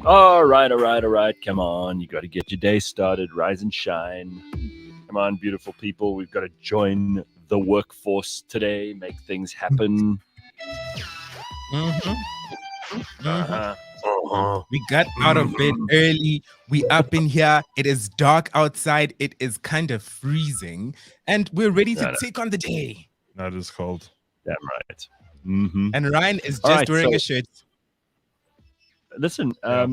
All right, all right, all right. Come on. You got to get your day started. Rise and shine. Come on, beautiful people. We've got to join the workforce today, make things happen. Mm-hmm. Mm-hmm. Uh-huh. Uh-huh. We got out of bed early. We up in here. It is dark outside. It is kind of freezing, and we're ready to No, no, take on the day. That is cold. damn right. Mm-hmm. And Ryan is All just right, wearing so- a shirt. Listen, Yeah.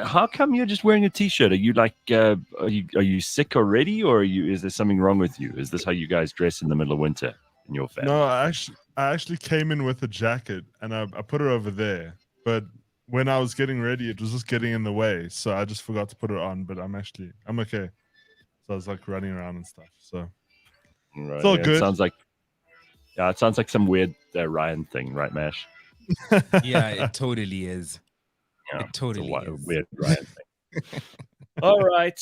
how come you're just wearing a t-shirt? Are you like, are you sick already, or is there something wrong with you? Is this how you guys dress in the middle of winter in your family? No, I actually came in with a jacket and I put it over there. But when I was getting ready, it was just getting in the way. So I just forgot to put it on. But I'm okay. So I was like running around and stuff. So Right, it's all yeah, good. It sounds like some weird Ryan thing, right, Mash? Yeah, it totally is. Yeah, It totally it's a is. weird Ryan thing. All right,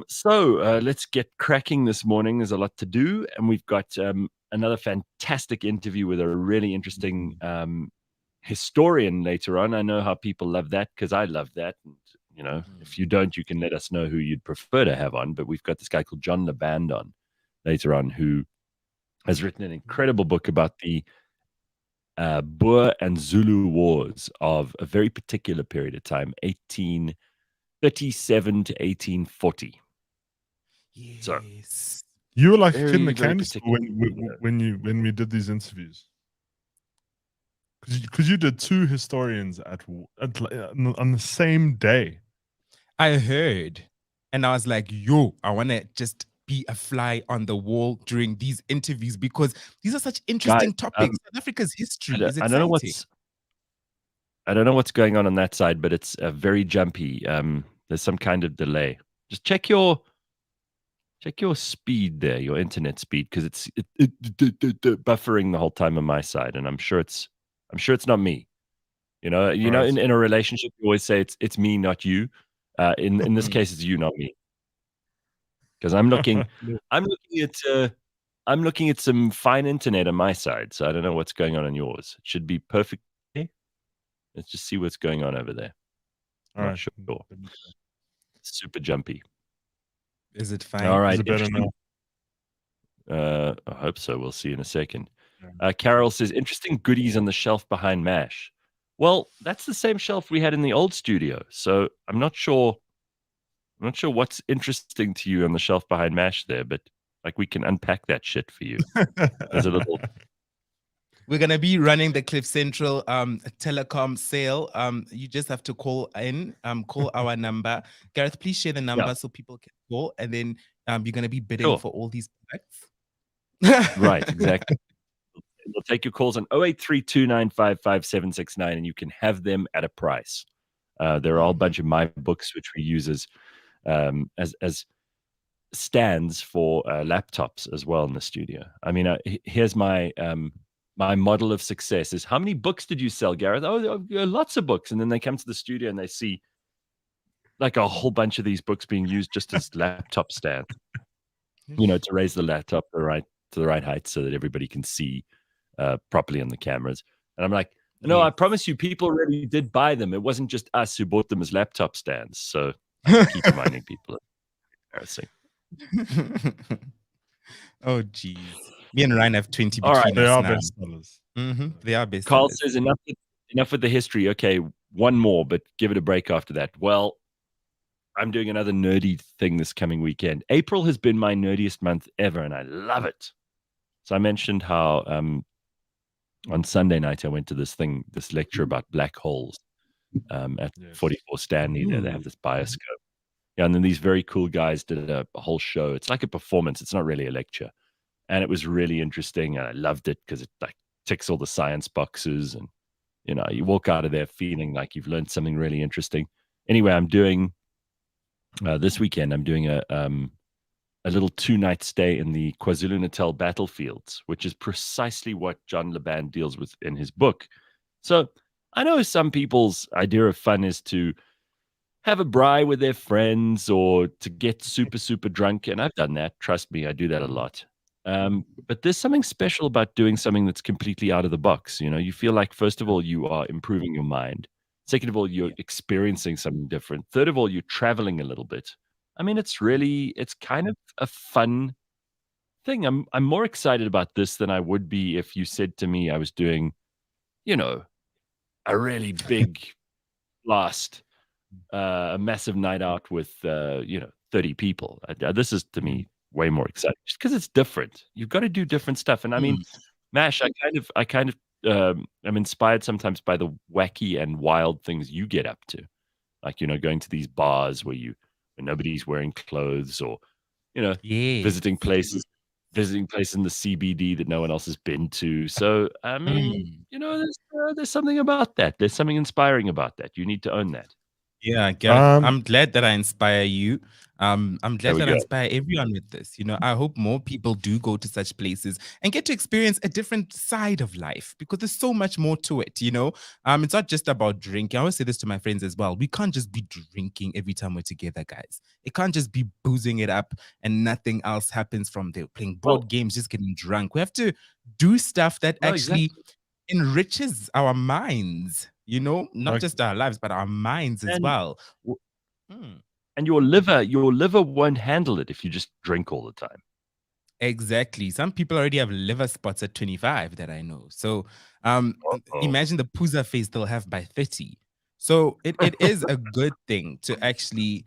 so let's get cracking this morning. There's a lot to do, and we've got another fantastic interview with a really interesting historian later on. I know how people love that because I love that. And, you know, if you don't, you can let us know who you'd prefer to have on. But we've got this guy called John Laband on later on, who has written an incredible book about the Boer and Zulu wars of a very particular period of time, 1837 to 1840. So, Yes. You were like a kid Very, in the very candy store when we did these interviews. Because you did two historians on the same day. I heard, and I was like, yo, I want to just be a fly on the wall during these interviews because these are such interesting topics. South Africa's history is exciting. I don't know what's going on that side, but it's very jumpy. There's some kind of delay. Just check your speed there, your internet speed, because it's buffering the whole time on my side, and I'm sure it's not me. You know, Right. in a relationship, you always say it's me, not you. In this case, it's you, not me. Because I'm looking at some fine internet on my side, so I don't know what's going on yours. It should be perfect. Let's just see what's going on over there. All Not right. sure. Super jumpy. Is it fine? All right. Is it better now? I hope so. We'll see in a second. Yeah. Carol says, interesting goodies on the shelf behind MASH. Well, that's the same shelf we had in the old studio. So I'm not sure what's interesting to you on the shelf behind MASH there, but like we can unpack that shit for you. There's a little. We're gonna be running the Cliff Central telecom sale. You just have to call in, call our number. Gareth, please share the number so people can call, and then you're gonna be bidding for all these products. Right, exactly. We'll take your calls on 0832955769, and you can have them at a price. There are a whole bunch of my books which we use as stands for laptops as well in the studio. I mean, here's my my model of success is how many books did you sell, Gareth? Oh, lots of books. And then they come to the studio and they see like a whole bunch of these books being used just as laptop stands, you know, to raise the laptop to the right height so that everybody can see properly on the cameras. And I'm like, no, I promise you, people really did buy them. It wasn't just us who bought them as laptop stands. So I keep reminding people. Embarrassing. Oh, geez. Me and Ryan have 20 between All right, They us are now. bestsellers. They are best. Carl says enough with the history. Okay, one more, but give it a break after that. Well, I'm doing another nerdy thing this coming weekend. April has been my nerdiest month ever, and I love it. So I mentioned how on Sunday night I went to this lecture about black holes at 44 Stanley. There they have this bioscope. Yeah, and then these very cool guys did a whole show. It's like a performance. It's not really a lecture. And it was really interesting, and I loved it because it like ticks all the science boxes, and you know, you walk out of there feeling like you've learned something really interesting. Anyway, I'm doing this weekend. I'm doing a little 2-night stay in the KwaZulu-Natal battlefields, which is precisely what John Laband deals with in his book. So I know some people's idea of fun is to have a braai with their friends or to get super, super drunk, and I've done that. Trust me, I do that a lot. But there's something special about doing something that's completely out of the box. You know, you feel like, first of all, you are improving your mind. Second of all, you're experiencing something different. Third of all, you're traveling a little bit. I mean, it's kind of a fun thing. I'm more excited about this than I would be if you said to me I was doing, a really big blast, a massive night out with 30 people. This is to me way more exciting just because it's different. You've got to do different stuff. And I mean, Mash, I kind of I'm inspired sometimes by the wacky and wild things you get up to. Like, going to these bars where nobody's wearing clothes, or, visiting places in the CBD that no one else has been to. So, I mean, there's something about that. There's something inspiring about that. You need to own that. Yeah, Gareth, I'm glad that I inspire you. I'm There glad we that I go. inspire everyone with this. I hope more people do go to such places and get to experience a different side of life, because there's so much more to it. It's not just about drinking. I always say this to my friends as well. We can't just be drinking every time we're together, guys. It can't just be boozing it up and nothing else happens from there. Playing board games, just getting drunk. We have to do stuff that actually enriches our minds. Not just our lives, but our minds as well. And your liver won't handle it if you just drink all the time. Exactly. Some people already have liver spots at 25 that I know. So imagine the pooza face they'll have by 30. So it is a good thing to actually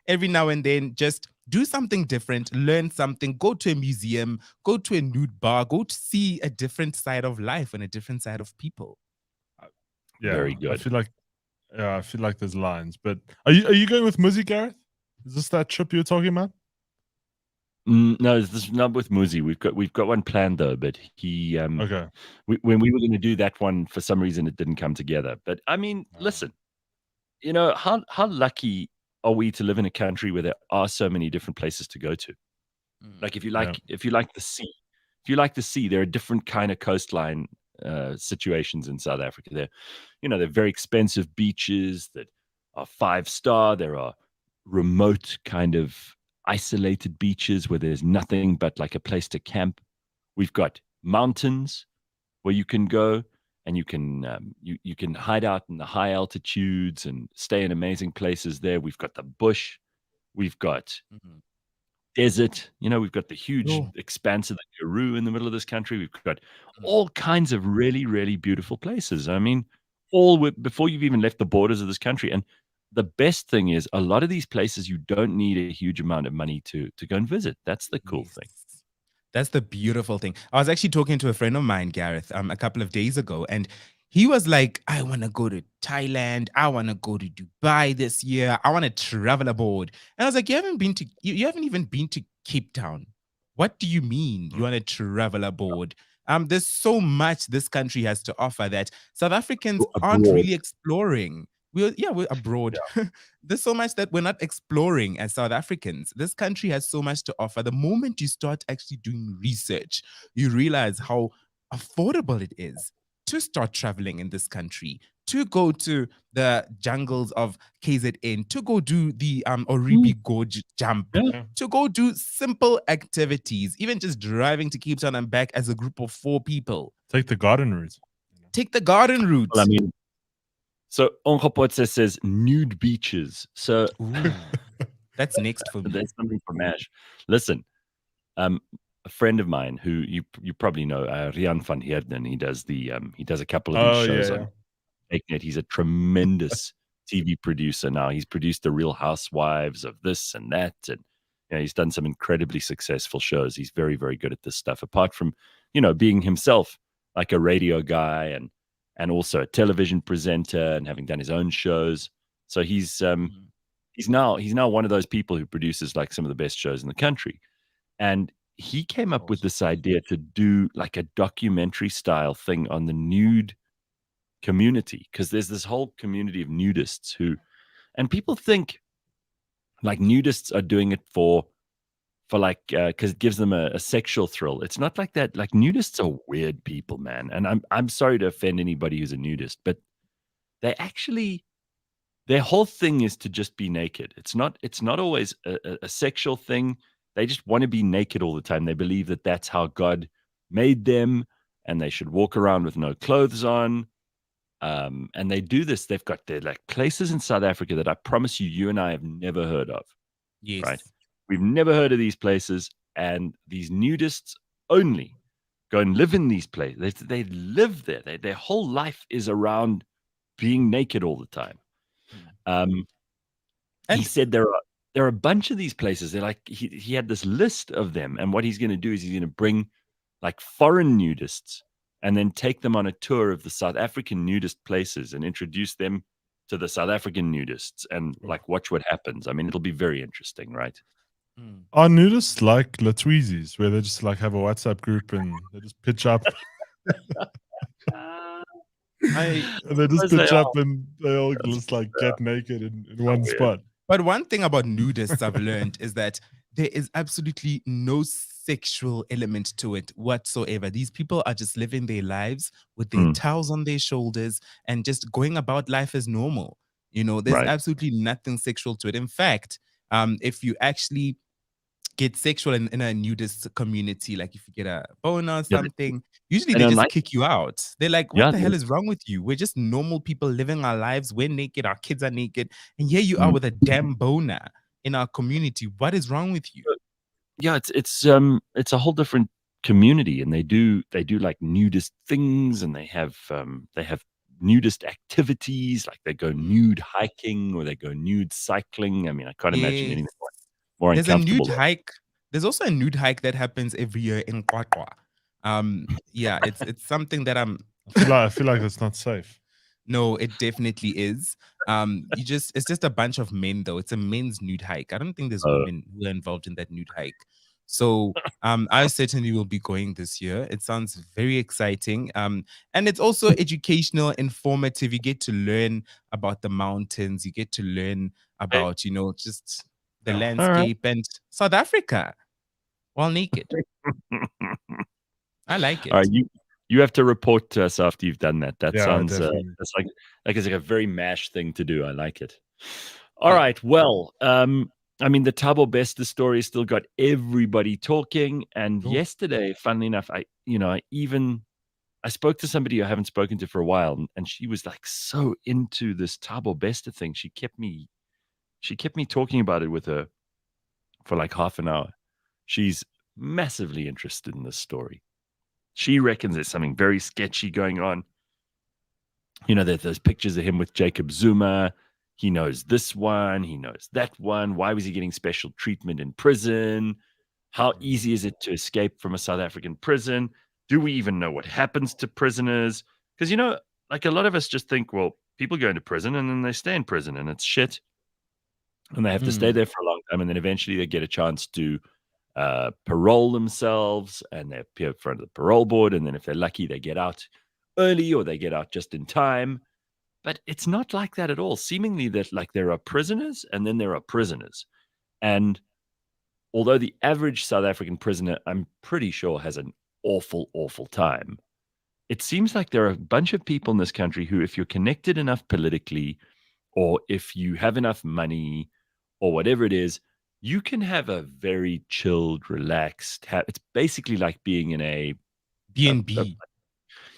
every now and then just do something different, learn something, go to a museum, go to a nude bar, go to see a different side of life and a different side of people. Yeah, very good. I feel like there's lines, but are you going with Muzi, Gareth? Is this that trip you were talking about? No, this is not with Muzi. We've got one planned though, but he Okay. When we were going to do that one, for some reason it didn't come together. But I mean, listen, how lucky are we to live in a country where there are so many different places to go to? Like if you like the sea, there are different kind of coastline situations in South Africa. There are very expensive beaches that are 5-star. There are remote kind of isolated beaches where there's nothing but like a place to camp. We've got mountains where you can go and you can you can hide out in the high altitudes and stay in amazing places there. We've got the bush. We've got desert. We've got the huge expanse of the Karoo in the middle of this country. We've got all kinds of really, really beautiful places. I mean, before you've even left the borders of this country. And the best thing is, a lot of these places, you don't need a huge amount of money to go and visit. That's the cool thing. That's the beautiful thing. I was actually talking to a friend of mine, Gareth, a couple of days ago, and he was like, I want to go to Thailand. I want to go to Dubai this year. I want to travel abroad. And I was like, you haven't even been to Cape Town. What do you mean you want to travel abroad? There's so much this country has to offer that South Africans aren't really exploring. We're abroad. Yeah. There's so much that we're not exploring as South Africans. This country has so much to offer. The moment you start actually doing research, you realize how affordable it is to start traveling in this country, to go to the jungles of KZN, to go do the Oribi Gorge jump, to go do simple activities, even just driving to Cape Town and back as a group of 4 people. Take the garden route. Well, I mean, so Onkgopotse says nude beaches. So that's next for me. That's something for Mash. Listen, a friend of mine who you probably know, Rian van Heerden. He does a couple of these shows on Net. He's a tremendous TV producer now. He's produced The Real Housewives of this and that, and he's done some incredibly successful shows. He's very, very good at this stuff. Apart from being himself like a radio guy and also a television presenter and having done his own shows. So he's now one of those people who produces like some of the best shows in the country. And he came up with this idea to do like a documentary style thing on the nude community, because there's this whole community of nudists and people think like nudists are doing it for like because it gives them a sexual thrill. It's not like that. Like, nudists are weird people, man. And I'm sorry to offend anybody who's a nudist, but they actually, their whole thing is to just be naked. It's not always a sexual thing. They just want to be naked all the time. They believe that that's how God made them, and they should walk around with no clothes on. And they do this. They've got their like places in South Africa that I promise you and I have never heard of. Yes. Right? We've never heard of these places, and these nudists only go and live in these places. They live there. Their whole life is around being naked all the time. He And- said there are a bunch of these places. They're like he had this list of them, and what he's going to do is he's going to bring like foreign nudists and then take them on a tour of the South African nudist places and introduce them to the South African nudists and like watch what happens. I mean, it'll be very interesting, right? Are nudists like Latweezies, where they just like have a WhatsApp group and they just pitch up? And they just pitch up and they all just like get naked in one spot. But one thing about nudists I've learned is that there is absolutely no sexual element to it whatsoever. These people are just living their lives with their towels on their shoulders and just going about life as normal. You know, there's absolutely nothing sexual to it. In fact, if you actually get sexual in a nudist community, like if you get a boner or something, usually they just kick you out. They're like, what the hell is wrong with you? We're just normal people living our lives. We're naked, our kids are naked, and here you are with a damn boner in our community. What is wrong with you? Yeah, it's a whole different community, and they do like nudist things, and they have nudist activities, like they go nude hiking or they go nude cycling. I mean, I can't imagine anything more There's a uncomfortable. nude hike. There's also a nude hike that happens every year in Qwaqwa. Yeah, it's something that I feel like it's not safe. No, it definitely is. It's just a bunch of men though. It's a men's nude hike. I don't think there's women who are involved in that nude hike. So I certainly will be going this year. It sounds very exciting. And it's also educational, informative. You get to learn about the mountains. You get to learn about, just the landscape and South Africa while naked. I like it. All right, you have to report to us after you've done that. That sounds that's like it's like a very MASH thing to do. I like it. All right. Well, I mean, the Thabo Bester story still got everybody talking. And yesterday, funnily enough, I spoke to somebody I haven't spoken to for a while, and she was like so into this Thabo Bester thing. She kept me talking about it with her for like half an hour. She's massively interested in this story. She reckons there's something very sketchy going on. There's those pictures of him with Jacob Zuma. He knows this one. He knows that one. Why was he getting special treatment in prison? How easy is it to escape from a South African prison? Do we even know what happens to prisoners? Because, like a lot of us just think, well, people go into prison and then they stay in prison and it's shit. And they have to stay there for a long time. And then eventually they get a chance to parole themselves, and they appear in front of the parole board. And then if they're lucky, they get out early or they get out just in time. But it's not like that at all. Seemingly that like there are prisoners and then there are prisoners. And although the average South African prisoner, I'm pretty sure, has an awful, awful time, it seems like there are a bunch of people in this country who, if you're connected enough politically, or if you have enough money, or whatever it is, you can have a very chilled, relaxed. It's basically like being in a B&B.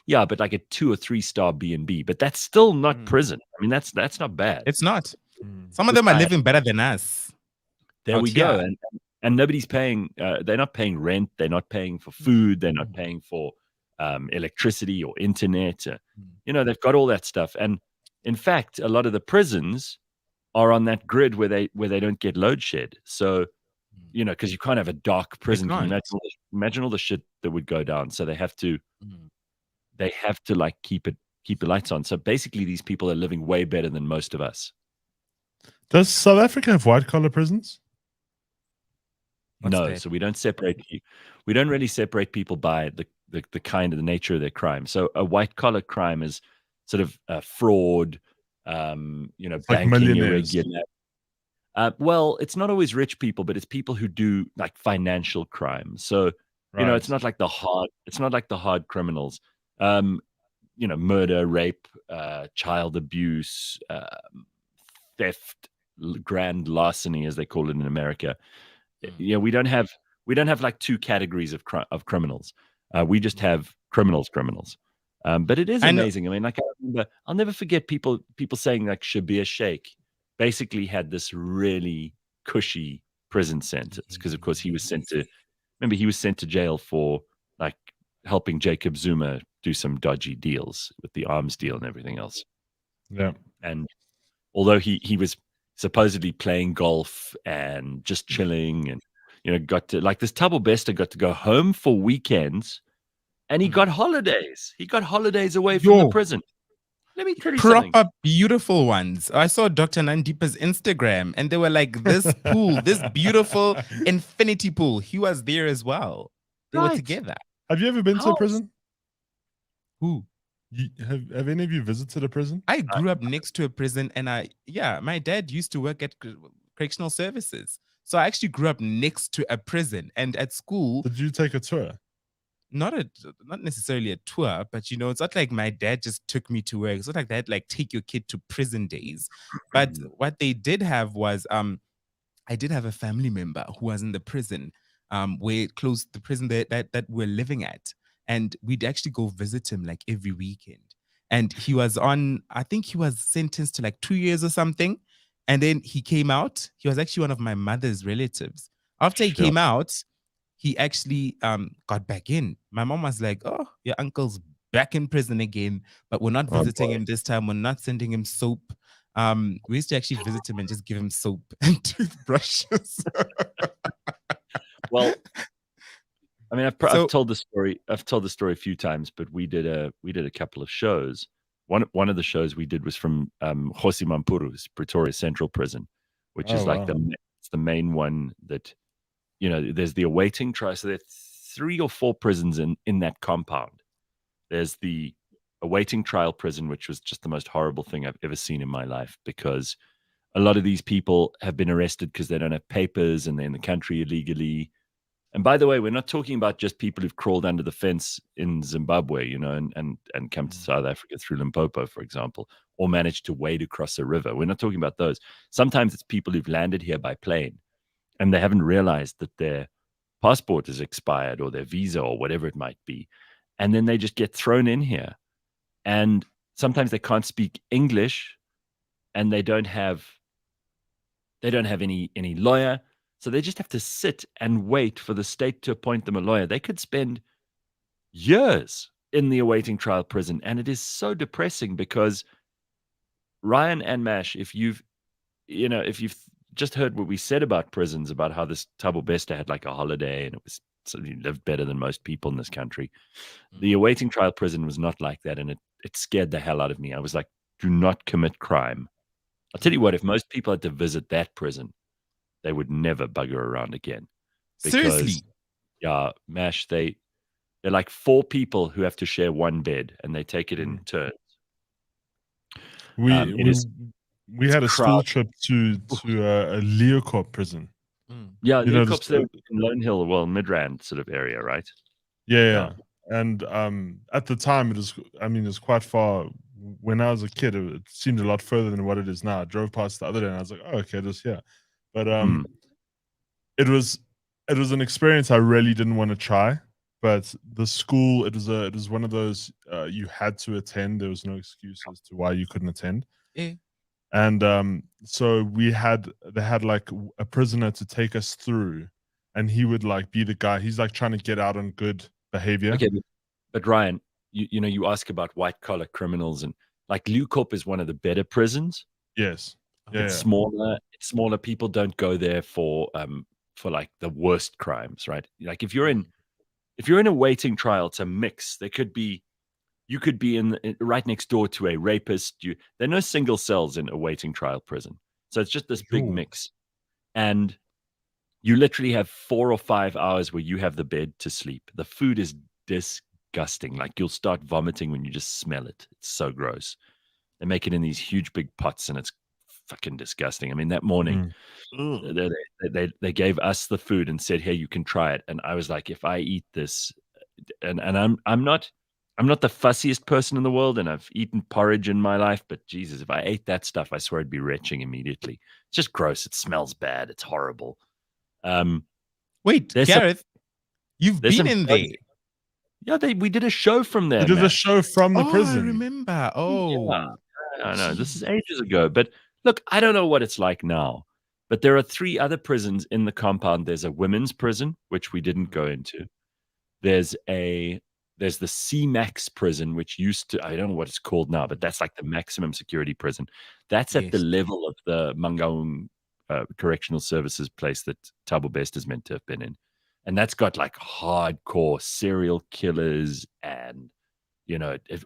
Yeah, but like a 2 or 3 star B&B. But that's still not prison. I mean, that's not bad. It's not. Some of them are living better than us. There we go. And nobody's paying. They're not paying rent. They're not paying for food. They're not paying for electricity or internet. They've got all that stuff. And in fact, a lot of the prisons are on that grid where they don't get load shed. So, because you can't have a dark prison. Can you imagine all the shit that would go down? So they have to like keep the lights on. So basically, these people are living way better than most of us. Does South Africa have white collar prisons? No, so we don't separate. We don't really separate people by the kind of the nature of their crime. So a white collar crime is sort of fraud. Like banking irregular. Well, it's not always rich people, but it's people who do like financial crimes. So it's not like the hard criminals. Murder, rape, child abuse, theft, grand larceny, as they call it in America. We don't have like 2 categories of criminals. We just have criminals. But it is I know. amazing. I mean, like I remember, I'll never forget people saying like Shabir Sheikh basically had this really cushy prison sentence because, of course, he was sent to. Remember, he was sent to jail for like helping Jacob Zuma do some dodgy deals with the arms deal and everything else. Yeah. And although he was supposedly playing golf and just chilling, and got to like this Thabo Bester got to go home for weekends, and he got holidays. He got holidays away from the Yo. prison. Let me tell you something. Proper beautiful ones. I saw Dr. Nandipa's Instagram and they were like, this pool, this beautiful infinity pool. He was there as well. They were Right. together. Have you ever been to a How- prison? Who? Have any of you visited a prison? I grew up next to a prison and my dad used to work at correctional services. So I actually grew up next to a prison, and at school, Did you take a tour? not necessarily a tour, but it's not like my dad just took me to work. It's not like they had like take your kid to prison days. But what they did have was I did have a family member who was in the prison, where close the prison that we're living at. And we'd actually go visit him like every weekend. And he was I think he was sentenced to like 2 years or something. And then he came out. He was actually one of my mother's relatives. After he came out, he actually got back in. My mom was like, "Oh, your uncle's back in prison again, but we're not visiting him this time. We're not sending him soap." We used to actually visit him and just give him soap and toothbrushes. Well, I mean, I've told the story. I've told the story a few times, but we did a couple of shows. One of the shows we did was from Kgosi Mampuru's Pretoria Central Prison, which is like the main one that. There's the awaiting trial. So there's 3 or 4 prisons in that compound. There's the awaiting trial prison, which was just the most horrible thing I've ever seen in my life, because a lot of these people have been arrested because they don't have papers and they're in the country illegally. And by the way, we're not talking about just people who've crawled under the fence in Zimbabwe, and come to South Africa through Limpopo, for example, or managed to wade across a river. We're not talking about those. Sometimes it's people who've landed here by plane, and they haven't realized that their passport is expired or their visa or whatever it might be. And then they just get thrown in here. And sometimes they can't speak English, and they don't have any lawyer. So they just have to sit and wait for the state to appoint them a lawyer. They could spend years in the awaiting trial prison. And it is so depressing because Ryan and Mash, if you've just heard what we said about prisons, about how this Thabo Bester had like a holiday and he lived better than most people in this country. The awaiting trial prison was not like that, and it scared the hell out of me. I was like, do not commit crime. I'll tell you what, if most people had to visit that prison, they would never bugger around again. Because, Seriously? Yeah, Mash, they're like 4 people who have to share one bed, and they take it in turns. We had a school trip to a Leeuwkop prison. Yeah, Leeuwkop's there in Lone Hill, well, Midrand sort of area, right? Yeah. And at the time, it was quite far. When I was a kid, it seemed a lot further than what it is now. I drove past the other day, and I was like, "Oh, okay, this here." But it was an experience I really didn't want to try. But the school, it was one of those you had to attend. There was no excuse as to why you couldn't attend. Yeah. And so they had like a prisoner to take us through, and he would like be the guy. He's like trying to get out on good behavior. Okay, but Ryan, you ask about white collar criminals, and like Leeuwkop is one of the better prisons. Yes. It's smaller. It's smaller. People don't go there for like the worst crimes, right? Like if you're in a waiting trial, it's a mix. You could be right next door to a rapist. There are no single cells in a waiting trial prison. So it's just this big mix. And you literally have 4 or 5 hours where you have the bed to sleep. The food is disgusting. Like you'll start vomiting when you just smell it. It's so gross. They make it in these huge big pots, and it's fucking disgusting. I mean, that morning, they gave us the food and said, "Hey, you can try it." And I was like, if I eat this, and I'm not the fussiest person in the world, and I've eaten porridge in my life, but Jesus, if I ate that stuff, I swear I'd be retching immediately. It's just gross. It smells bad. It's horrible. Wait, Gareth, you've been in there. Yeah, we did a show from there. We did a man. show from the I prison. remember. Oh, Yeah, I know. This is ages ago. But look, I don't know what it's like now. But there are 3 other prisons in the compound. There's a women's prison, which we didn't go into. There's the C-Max prison, which used to, I don't know what it's called now, but that's like the maximum security prison. That's at the Yes. level of the Mangaung Correctional Services place that Thabo Best is meant to have been in. And that's got like hardcore serial killers and,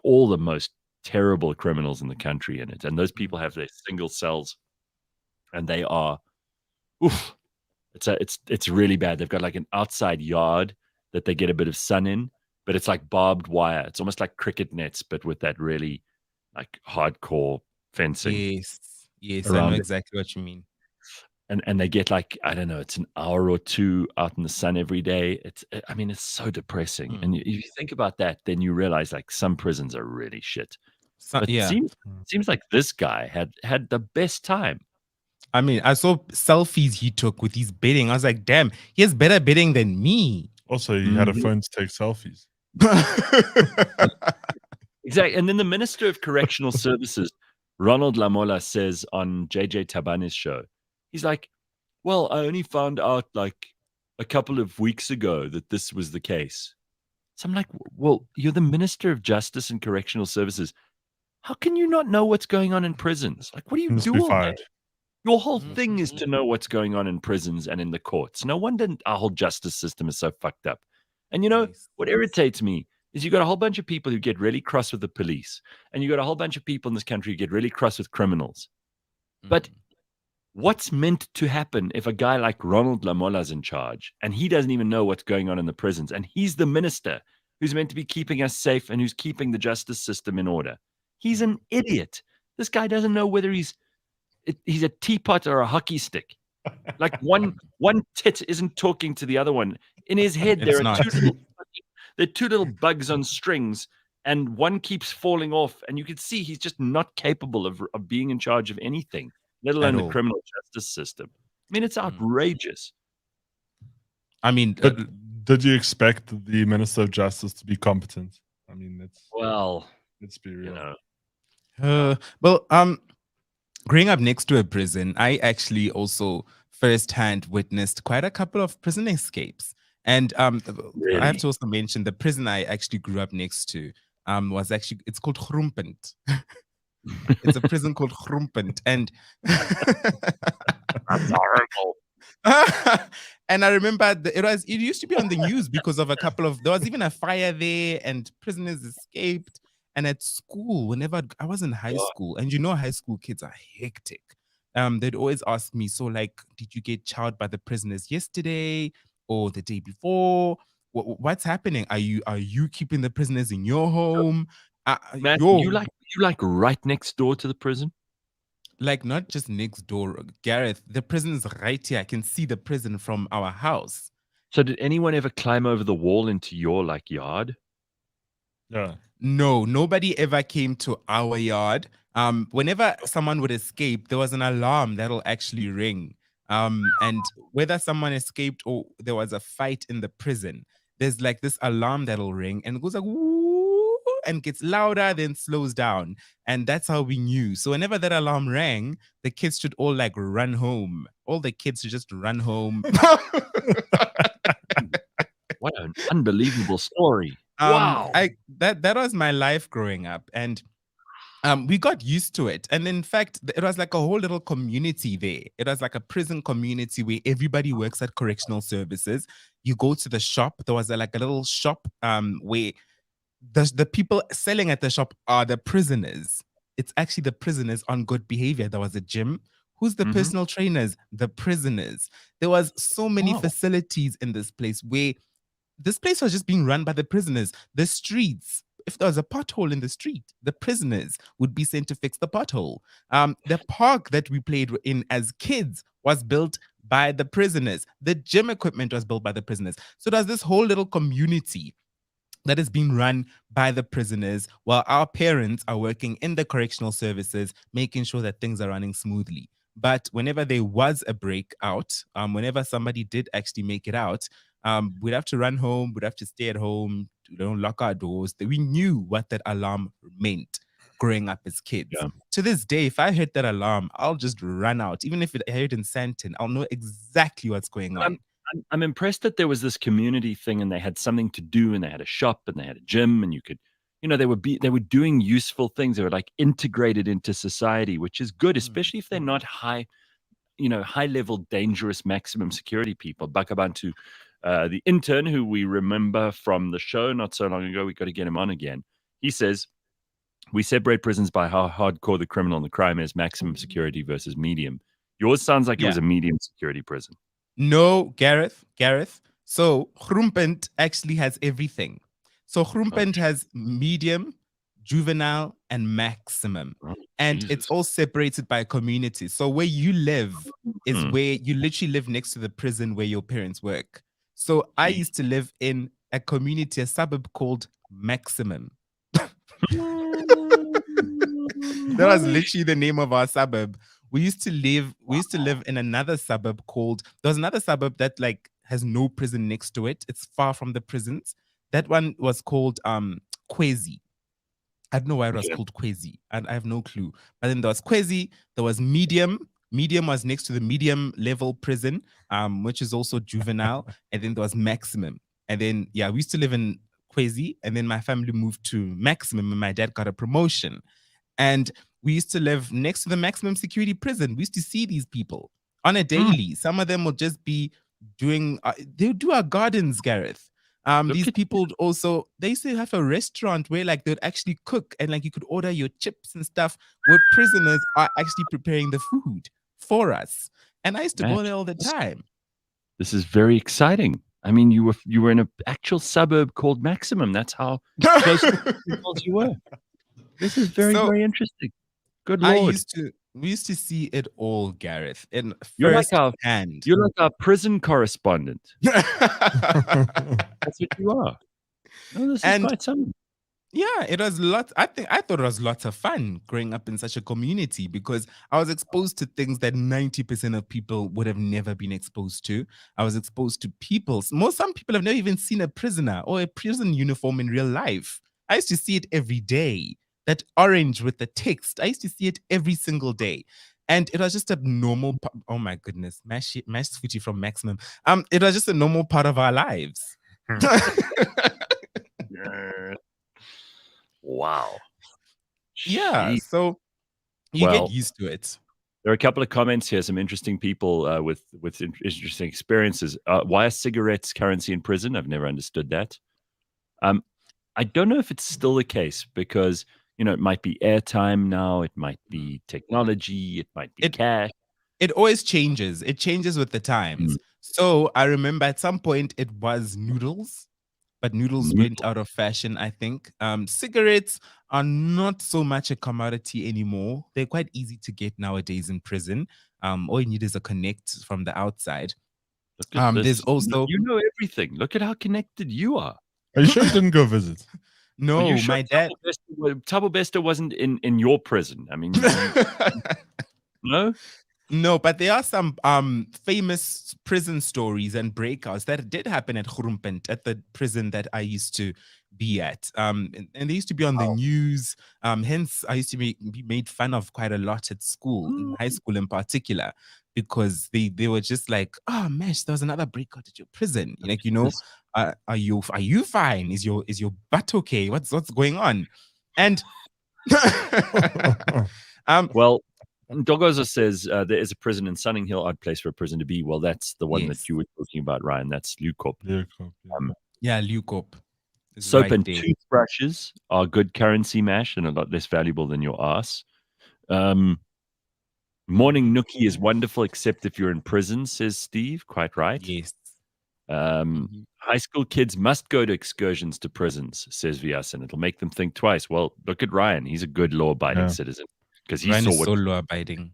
all the most terrible criminals in the country in it. And those people have their single cells and they are, oof, it's really bad. They've got like an outside yard that they get a bit of sun in, but it's like barbed wire. It's almost like cricket nets, but with that really like hardcore fencing. Yes, I around know it. exactly what you mean. And they get like, I don't know, it's an hour or 2 out in the sun every day. It's so depressing. And if you think about that, then you realize like some prisons are really shit. So, But yeah, seems like this guy had the best time. I mean, I saw selfies he took with his bedding. I was like, damn, he has better bedding than me. Also, he had a Mhm. phone to take selfies. Exactly. And then the Minister of Correctional Services, Ronald Lamola, says on JJ Tabane's show, he's like, well, I only found out like a couple of weeks ago that this was the case. So I'm like, well, you're the Minister of Justice and Correctional Services. How can you not know what's going on in prisons? Like, what do He you must do be all day? fired. Your whole thing is to know what's going on in prisons and in the courts. No wonder our whole justice system is so fucked up. And Yes. what irritates me is you got a whole bunch of people who get really cross with the police, and you got a whole bunch of people in this country who get really cross with criminals. But what's meant to happen if a guy like Ronald Lamola's in charge and he doesn't even know what's going on in the prisons, and he's the minister who's meant to be keeping us safe and who's keeping the justice system in order? He's an idiot. This guy doesn't know whether he's a teapot or a hockey stick. Like one tit isn't talking to the other one. In his head, It's not. there are 2 little bugs on strings, and one keeps falling off. And you can see he's just not capable of being in charge of anything, let alone the all. criminal justice system. I mean, it's outrageous. I mean, But did you expect the Minister of Justice to be competent? I mean, let's be real. Growing up next to a prison, I actually also firsthand witnessed quite a couple of prison escapes. And I have Really? to also mention the prison I actually grew up next to it's called Groempend. It's a prison called Groempend. And That's horrible. and I remember it used to be on the news because of there was even a fire there and prisoners escaped. And at school, whenever I was in high school, and high school kids are hectic. They'd always ask me, so like, did you get chowed by the prisoners yesterday or the day before? What's happening? Are you keeping the prisoners in your home? Man, you like right next door to the prison? Like not just next door, Gareth. The prison is right here. I can see the prison from our house. So did anyone ever climb over the wall into your like yard? Yeah. No, nobody ever came to our yard. Whenever someone would escape, there was an alarm that'll actually ring. And whether someone escaped or there was a fight in the prison, there's like this alarm that'll ring and it goes like woo and gets louder, then slows down. And that's how we knew. So whenever that alarm rang, the kids should all like run home. All the kids should just run home. What an unbelievable story. Wow. That was my life growing up. And we got used to it. And in fact, it was like a whole little community there. It was like a prison community where everybody works at correctional services. You go to the shop. There was like a little shop where the people selling at the shop are the prisoners. It's actually the prisoners on good behavior. There was a gym. Who's the personal trainers? The prisoners. There was so many facilities in this place where this place was just being run by the prisoners. The streets, if there was a pothole in the street, the prisoners would be sent to fix the pothole. The park that we played in as kids was built by the prisoners. The gym equipment was built by the prisoners. So there's this whole little community that is being run by the prisoners while our parents are working in the correctional services, making sure that things are running smoothly. But whenever there was a breakout, whenever somebody did actually make it out, we'd have to run home, we'd have to stay at home, don't lock our doors. We knew what that alarm meant growing up as kids. Yeah. To this day, if I heard that alarm, I'll just run out. Even if I heard in Santon, I'll know exactly what's going on. I'm impressed that there was this community thing and they had something to do and they had a shop and they had a gym and you could, they were doing useful things. They were like integrated into society, which is good, especially if they're not high level, dangerous, maximum security people. Bakabantu, the intern who we remember from the show not so long ago, we got to get him on again. He says, we separate prisons by how hardcore the criminal and the crime is, maximum security versus medium. Yours sounds like it was a medium security prison. No, Gareth. So Groenpunt actually has everything. So Groenpunt has medium, juvenile, and maximum. And Jesus. it's all separated by communities. So where you live is where you literally live next to the prison where your parents work. So I used to live in a community, a suburb called Maximum. That was literally the name of our suburb. We used to live in another suburb there's another suburb that like has no prison next to it. It's far from the prisons. That one was called Quasi. I don't know why it was called Quasi. And I have no clue. But then there was Quasi, there was Medium. Medium was next to the medium level prison, which is also juvenile. And then there was Maximum. And then we used to live in Quasi, and then my family moved to Maximum and my dad got a promotion. And we used to live next to the maximum security prison. We used to see these people on a daily. Some of them will just be doing, they'll do our gardens, Gareth. These people also, they used to have a restaurant where like they'd actually cook and like you could order your chips and stuff where prisoners are actually preparing the food for us. And I used to go there all the time. This is very exciting. I mean, you were in an actual suburb called Maximum. That's how close to the you were. This is very, very interesting. Good Lord. We used to see it all, Gareth, in You're hand. You're like our prison correspondent. That's what you are. Oh, this is quite something. Yeah, it was lots. I thought it was lots of fun growing up in such a community because I was exposed to things that 90% of people would have never been exposed to. I was exposed to people. Some people have never even seen a prisoner or a prison uniform in real life. I used to see it every day. That orange with the text, I used to see it every single day. And it was just a normal, oh my goodness, mashed footy from Maximum. It was just a normal part of our lives. Wow. Yeah, so you get used to it. There are a couple of comments here, some interesting people with interesting experiences. Why are cigarettes currency in prison? I've never understood that. I don't know if it's still the case because, it might be airtime now, it might be technology, it might be cash. It always changes. It changes with the times. So I remember at some point it was noodles, but noodles went out of fashion, I think. Cigarettes are not so much a commodity anymore. They're quite easy to get nowadays in prison. All you need is a connect from the outside. There's also... You know everything. Look at how connected you are. Are you sure you didn't go visit? No, my dad... Tabo Bester wasn't in your prison. I mean... No? No, but there are some famous prison stories and breakouts that did happen at Groenpunt, at the prison that I used to be at. And they used to be on the news. Hence, I used to be made fun of quite a lot at school, in high school in particular, because they were just like, oh, Mesh, there was another breakout at your prison. Like, are you fine? Is your butt okay? What's going on? And well, Dogoza says there is a prison in Sunning Hill, odd place for a prison to be. Well, that's the one that you were talking about, Ryan. That's Lukop. Lukop. Soap and toothbrushes are good currency, Mash, and a lot less valuable than your ass. Morning nookie is wonderful, except if you're in prison, says Steve. Quite right. Yes. High school kids must go to excursions to prisons, says Viasan. It'll make them think twice. Well, look at Ryan. He's a good law-abiding citizen. Because he saw what... so law-abiding.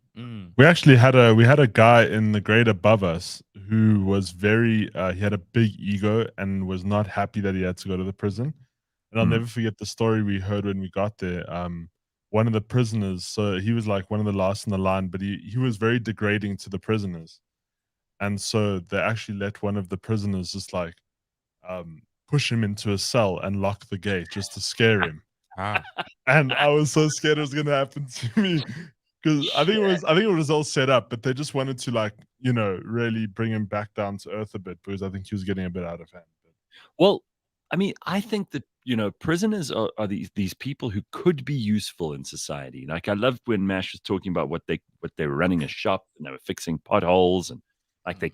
We actually had a guy in the grade above us who was very he had a big ego and was not happy that he had to go to the prison. And I'll never forget the story we heard when we got there. One of the prisoners, so he was like one of the last in the line, but he was very degrading to the prisoners. And so they actually let one of the prisoners just like push him into a cell and lock the gate just to scare him. Ah. And I was so scared it was going to happen to me because I think it was all set up, but they just wanted to, like, you know, really bring him back down to earth a bit because I think he was getting a bit out of hand. Well, I mean, I think that, you know, prisoners are these people who could be useful in society. Like, I loved when Mash was talking about what they were running a shop and they were fixing potholes, and like they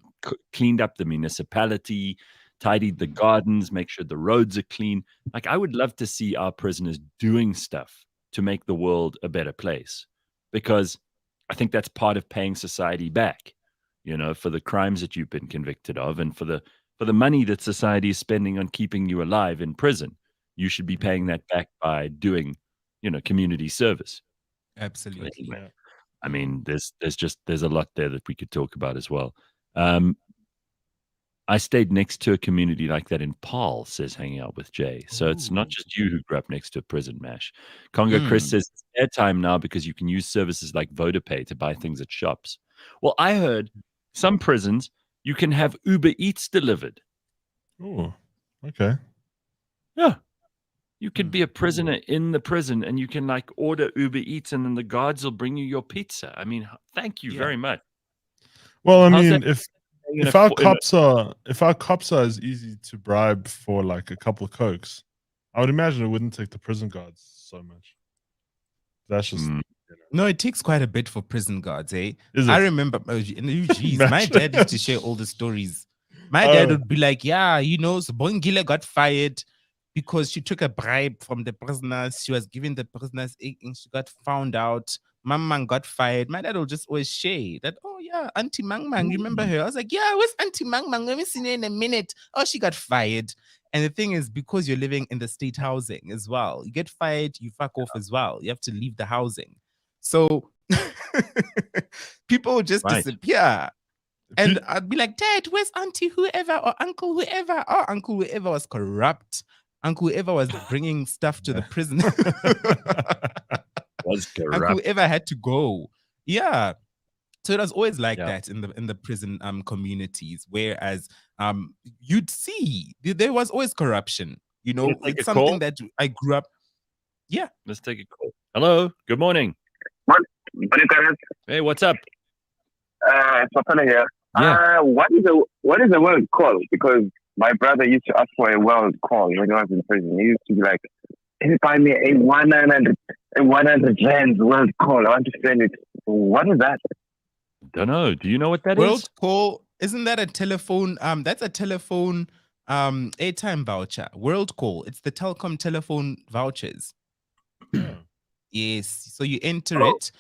cleaned up the municipality, tidied the gardens, make sure the roads are clean. Like, I would love to see our prisoners doing stuff to make the world a better place, because I think that's part of paying society back, you know, for the crimes that you've been convicted of, and for the money that society is spending on keeping you alive in prison. You should be paying that back by doing, you know, community service. Absolutely. Anyway, Yeah. I mean, there's a lot there that we could talk about as well. I stayed next to a community like that in Paarl, says Hanging Out with Jay. So it's not just you who grew up next to a prison, Mash. Congo Chris says it's airtime now because you can use services like VodaPay to buy things at shops. Well, I heard some prisons you can have Uber Eats delivered. Oh, okay. Yeah. You could be a prisoner in the prison and you can like order Uber Eats and then the guards will bring you your pizza. I mean, thank you very much. Well, I How's mean, that if our cops are as easy to bribe for like a couple of Cokes, I would imagine it wouldn't take the prison guards so much. That's just No, it takes quite a bit for prison guards, eh? Is I it? remember, geez, my dad used to share all the stories. My dad would be like, yeah, you know, Bongile got fired because she took a bribe from the prisoners. She was giving the prisoners egg and she got found out. Mang got fired. My dad will just always share that, oh yeah, Auntie Mang, you remember her? I was like, yeah, where's Auntie Mang? We haven't seen her in a minute. Oh, she got fired. And the thing is, because you're living in the state housing as well, you get fired, you fuck off as well. You have to leave the housing. So people would just disappear. And I'd be like, Dad, where's Auntie whoever or Uncle whoever? Oh, Uncle whoever was corrupt. Uncle whoever was bringing stuff to the prison. Was corrupt. Uncle whoever had to go. Yeah. So it was always like that in the prison communities. Whereas you'd see there was always corruption. You know, it's something that I grew up. Yeah. Let's take a call. Hello. Good morning. Hey, what's up? Papana here. Yeah. What is the world called? Because my brother used to ask for a world call when he was in prison. He used to be like, "Can you find me a 100 rands world call? I want to send it." What is that? Don't know. Do you know what that world is? Call? Isn't that a telephone? That's a telephone airtime voucher. World call. It's the Telkom telephone vouchers. Yes. So you enter it.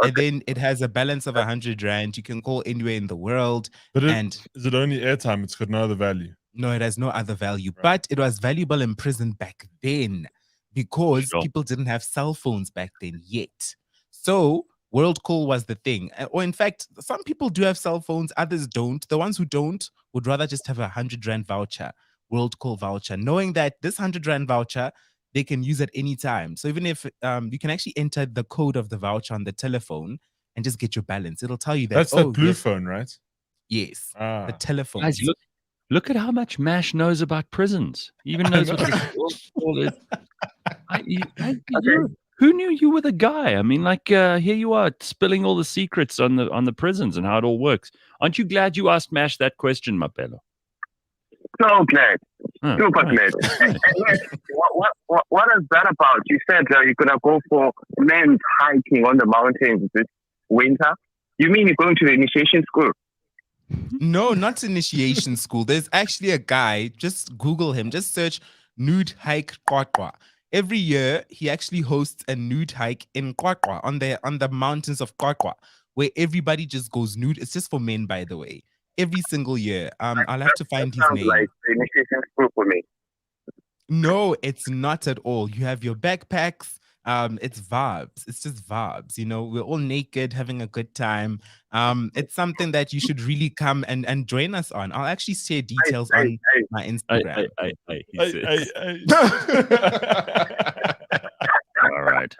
Okay. And then it has a balance of 100 rand. You can call anywhere in the world. But is it only airtime? It's got no other value. No, it has no other value. Right. But it was valuable in prison back then because people didn't have cell phones back then yet. So world call was the thing. Or in fact, some people do have cell phones, others don't. The ones who don't would rather just have a 100 rand voucher, world call voucher, knowing that this 100 rand voucher, they can use at any time. So even if you can actually enter the code of the voucher on the telephone and just get your balance. It'll tell you that. That's the blue phone, right? Yes. The telephone. Guys, look at how much Mash knows about prisons. He even knows what the is. Who knew you were the guy? I mean, like here you are spilling all the secrets on the prisons and how it all works. Aren't you glad you asked Mash that question, Mapelo? So glad. Super glad. What is that about? You said you're going to go for men's hiking on the mountains this winter. You mean you're going to the initiation school? No, not initiation school. There's actually a guy, just Google him, just search nude hike Qwaqwa. Every year, he actually hosts a nude hike in Qwaqwa on the mountains of Qwaqwa, where everybody just goes nude. It's just for men, by the way. Every single year. I'll have to find his name. Like the initiation school for me. No, it's not at all. You have your backpacks. It's vibes. It's just vibes. You know, we're all naked, having a good time. It's something that you should really come and join us on. I'll actually share details on my Instagram. All right.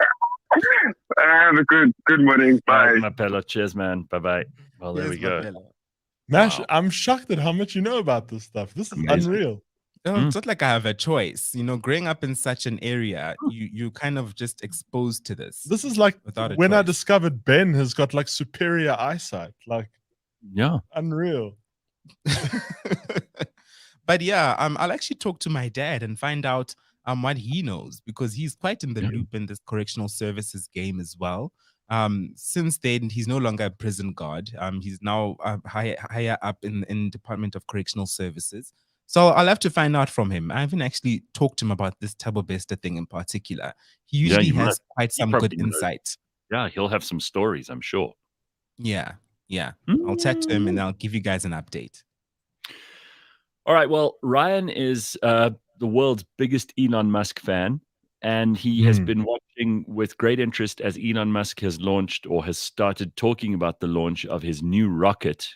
Have a good morning. Bye. Mapelo. Cheers, man. Bye-bye. Well, there we go. Mash, I'm shocked at how much you know about this stuff. This is unreal. It's not like I have a choice. Growing up in such an area, you kind of just exposed to this. This is like without a when I choice. discovered Ben has got like superior eyesight. Like, Yeah. unreal. But yeah, I'll actually talk to my dad and find out what he knows, because he's quite in the loop in this correctional services game as well. Since then, he's no longer a prison guard. He's now higher up in Department of Correctional Services. So I'll have to find out from him. I haven't actually talked to him about this Tabo Bester thing in particular. He usually has quite some good insight. Yeah, he'll have some stories, I'm sure. Yeah. I'll chat to him and I'll give you guys an update. All right. Well, Ryan is the world's biggest Elon Musk fan, and he has been watching with great interest as Elon Musk has launched or has started talking about the launch of his new rocket.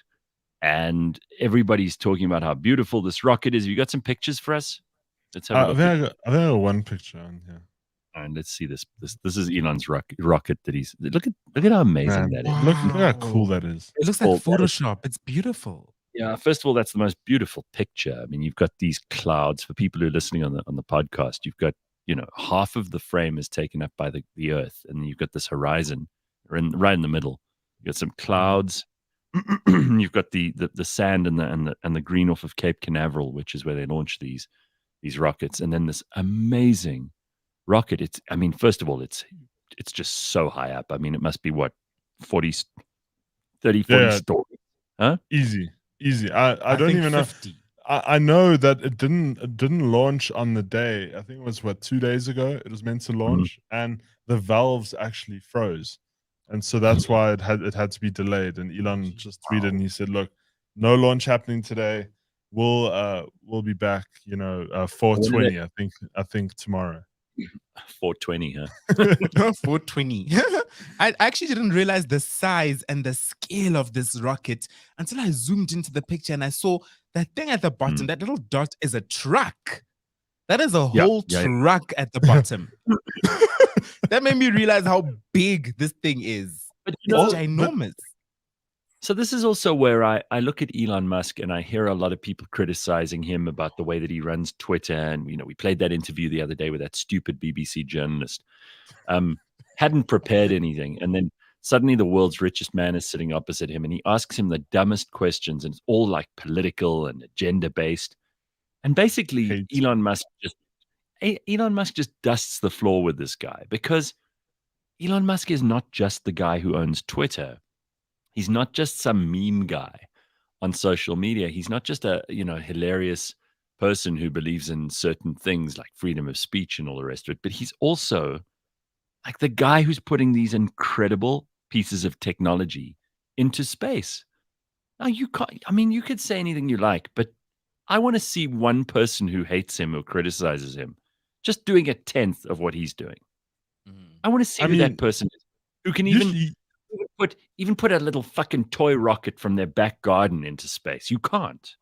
And everybody's talking about how beautiful this rocket is. Have you got some pictures for us? Let's have a look. I think I got one picture on here. And let's see this. This is Elon's rocket that he's look at how amazing that is. Look how cool that is. It looks like Photoshop. It's beautiful. Yeah, first of all, that's the most beautiful picture. I mean, you've got these clouds. For people who are listening on the podcast, you've got, half of the frame is taken up by the Earth, and then you've got this horizon right in the middle. You've got some clouds. You've got the sand and the green off of Cape Canaveral, which is where they launch these rockets, and then this amazing rocket. First of all, it's just so high up. I mean, it must be what 40 stories. Huh? Easy. I don't even 50. Know. I know that it didn't launch on the day. I think it was 2 days ago. It was meant to launch, and the valves actually froze, and so that's why it had to be delayed. And Elon just tweeted and he said, "Look, no launch happening today. We'll be back. 4:20. I think tomorrow." 420, huh? 420. I actually didn't realize the size and the scale of this rocket until I zoomed into the picture and I saw that thing at the bottom. That little dot is a truck. That is a whole truck at the bottom. That made me realize how big this thing is. But it's ginormous. So this is also where I look at Elon Musk and I hear a lot of people criticizing him about the way that he runs Twitter. And, we played that interview the other day with that stupid BBC journalist. Hadn't prepared anything. And then suddenly the world's richest man is sitting opposite him and he asks him the dumbest questions, and it's all like political and agenda based. And basically Elon Musk just dusts the floor with this guy, because Elon Musk is not just the guy who owns Twitter. He's not just some meme guy on social media. He's not just a hilarious person who believes in certain things like freedom of speech and all the rest of it, but he's also like the guy who's putting these incredible pieces of technology into space. Now you could say anything you like, but I want to see one person who hates him or criticizes him just doing 1/10 of what he's doing. I want to see who that person is, who can even put a little fucking toy rocket from their back garden into space. You can't.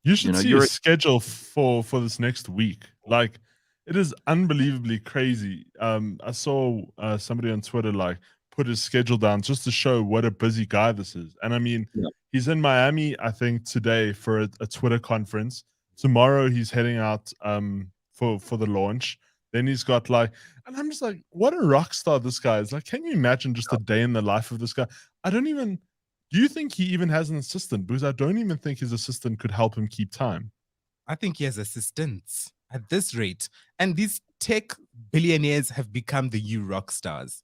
You should see a schedule for this next week. Like, it is unbelievably crazy. I saw somebody on Twitter put his schedule down just to show what a busy guy this is. And he's in Miami, I think, today for a Twitter conference. Tomorrow he's heading out for the launch. Then he's got and I'm just like, what a rock star this guy is. Like, can you imagine just a day in the life of this guy? Do you think he even has an assistant? Because I don't even think his assistant could help him keep time. I think he has assistants at this rate. And these tech billionaires have become the new rock stars.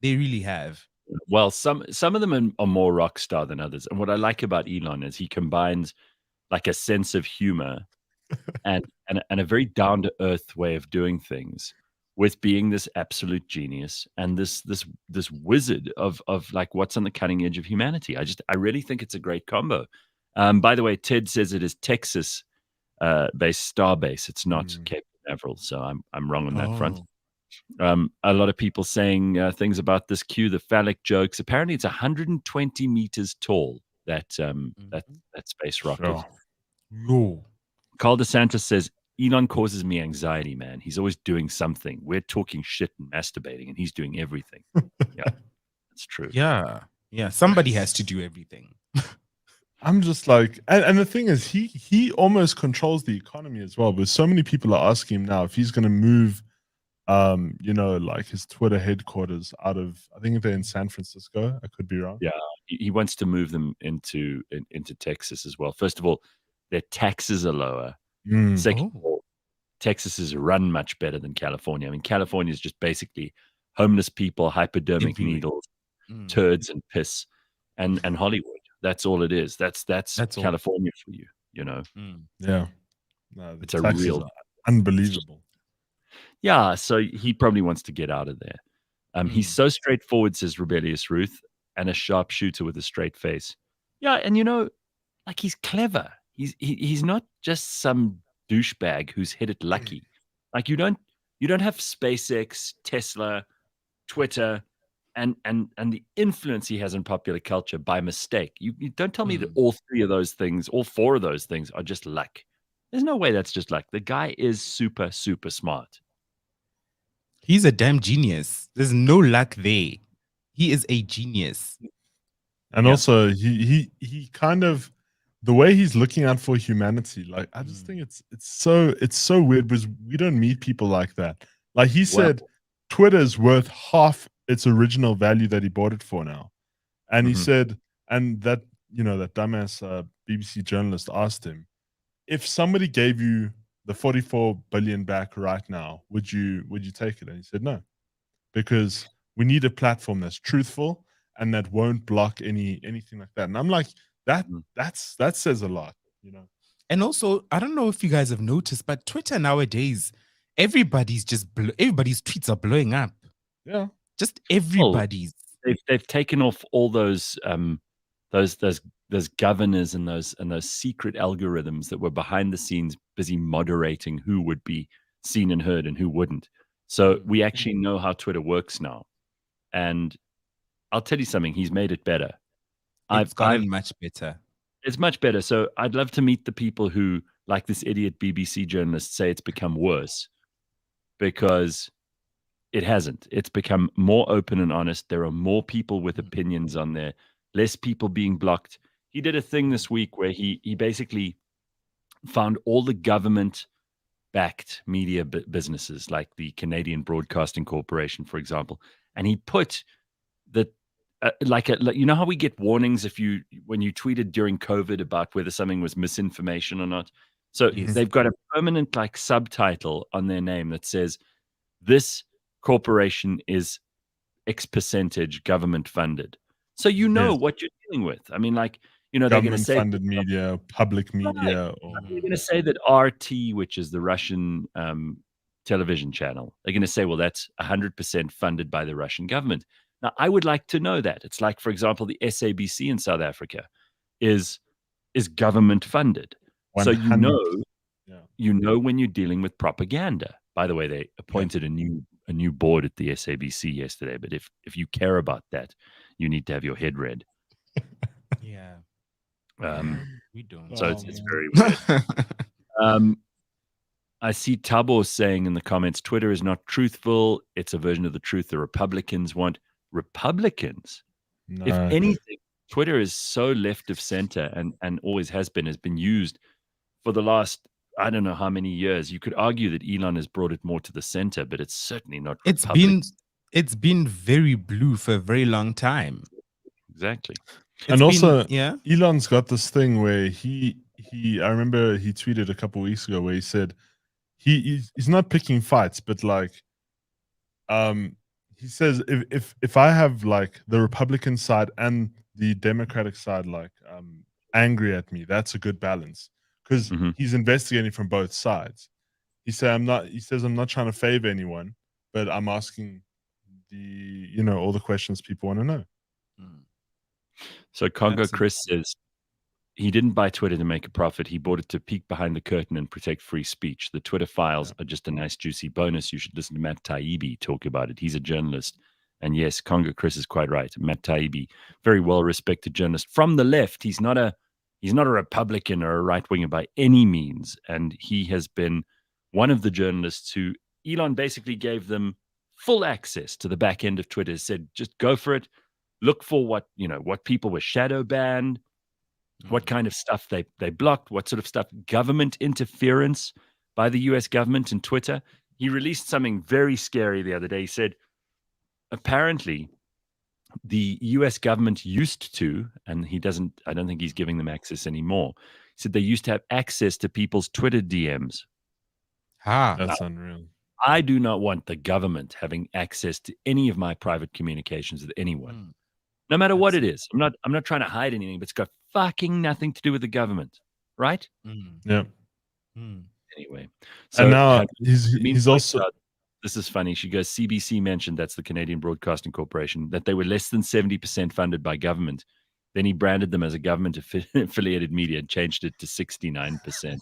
They really have. Well, some of them are more rock star than others. And what I like about Elon is he combines like a sense of humor and a very down to earth way of doing things with being this absolute genius and this wizard of like what's on the cutting edge of humanity. I really think it's a great combo. By the way, Ted says it is Texas based Starbase. It's not Cape Canaveral, so I'm wrong on that front. A lot of people saying things about this cue, the phallic jokes. Apparently, it's 120 meters tall. That space rocket. Oh. No. Carl DeSantis says Elon causes me anxiety, man. He's always doing something. We're talking shit and masturbating, and he's doing everything. Yeah, that's true. Yeah. Somebody has to do everything. I'm just like, and the thing is, he almost controls the economy as well. But so many people are asking him now if he's going to move, like his Twitter headquarters out of, I think they're in San Francisco. I could be wrong. Yeah, he wants to move them into Texas as well. First of all, their taxes are lower. Second of all, Texas is run much better than California. I mean, California is just basically homeless people, hypodermic needles, turds, and piss, and Hollywood. That's all it is. That's California for you. Yeah, no, it's a real unbelievable. Yeah, so he probably wants to get out of there. He's so straightforward, says Rebellious Ruth, and a sharpshooter with a straight face. Yeah, and like he's clever. He's not just some douchebag who's hit it lucky. Like you don't have SpaceX, Tesla, Twitter, and the influence he has in popular culture by mistake. You don't tell me that all three of those things, all four of those things are just luck. There's no way that's just luck. The guy is super, super smart. He's a damn genius. There's no luck there. He is a genius. And also he kind of, the way he's looking out for humanity, like I just think it's so weird because we don't meet people like that. Like he said, Twitter's worth half its original value that he bought it for now. And he said, and that, that dumbass BBC journalist asked him, if somebody gave you the 44 billion back right now, would you take it? And he said no, because we need a platform that's truthful and that won't block anything like that. And I'm like, that says a lot, And also, I don't know if you guys have noticed, but Twitter nowadays, everybody's tweets are blowing up. Yeah, just everybody's. They've taken off all those governors and those secret algorithms that were behind the scenes busy moderating who would be seen and heard and who wouldn't. So we actually know how Twitter works now. And I'll tell you something, he's made it better. It's gotten much better. It's much better. So I'd love to meet the people who, like this idiot BBC journalist, say it's become worse, because it hasn't. It's become more open and honest. There are more people with opinions on there, less people being blocked. He did a thing this week where he basically found all the government-backed media businesses, like the Canadian Broadcasting Corporation, for example, and he put the how we get warnings when you tweeted during COVID about whether something was misinformation or not. So they've got a permanent subtitle on their name that says, "This corporation is X percentage government funded." So what you're dealing with. I mean, they're going to say government-funded media, public media. They're going to say that RT, which is the Russian television channel, they're going to say, well, that's 100% funded by the Russian government. Now, I would like to know that. It's like, for example, the SABC in South Africa is government funded. 100%. So you know when you're dealing with propaganda. By the way, they appointed a new board at the SABC yesterday. But if you care about that, you need to have your head read. Yeah. We don't. So it's very weird. I see Tabo saying in the comments, Twitter is not truthful. It's a version of the truth the Republicans want. Republicans? No. If anything, Twitter is so left of center and always has been used for the last, I don't know how many years. You could argue that Elon has brought it more to the center, but it's certainly not Republican. It's been very blue for a very long time. Exactly. Elon's got this thing where I remember he tweeted a couple of weeks ago where he said he's not picking fights, but he says if I have the Republican side and the Democratic side angry at me, that's a good balance, because he's investigating from both sides. He says I'm not trying to favor anyone, but I'm asking all the questions people want to know. So Congo Chris says he didn't buy Twitter to make a profit. He bought it to peek behind the curtain and protect free speech. The Twitter files are just a nice, juicy bonus. You should listen to Matt Taibbi talk about it. He's a journalist. And yes, Congo Chris is quite right. Matt Taibbi, very well-respected journalist from the left. He's not a Republican or a right-winger by any means. And he has been one of the journalists who Elon basically gave them full access to the back end of Twitter, said, just go for it. Look for what people were shadow banned. what kind of stuff they blocked, what sort of stuff, government interference by the US government and Twitter. He released something very scary the other day. He said, apparently, the US government used to, and I don't think he's giving them access anymore. He said they used to have access to people's Twitter DMs. That's unreal. I do not want the government having access to any of my private communications with anyone, no matter what it is. I'm not trying to hide anything, but it's got fucking nothing to do with the government, right? Yeah. Anyway, so and now he's also. This is funny. She goes, CBC mentioned, that's the Canadian Broadcasting Corporation, that they were less than 70% funded by government. Then he branded them as a government affiliated media and changed it to 69%.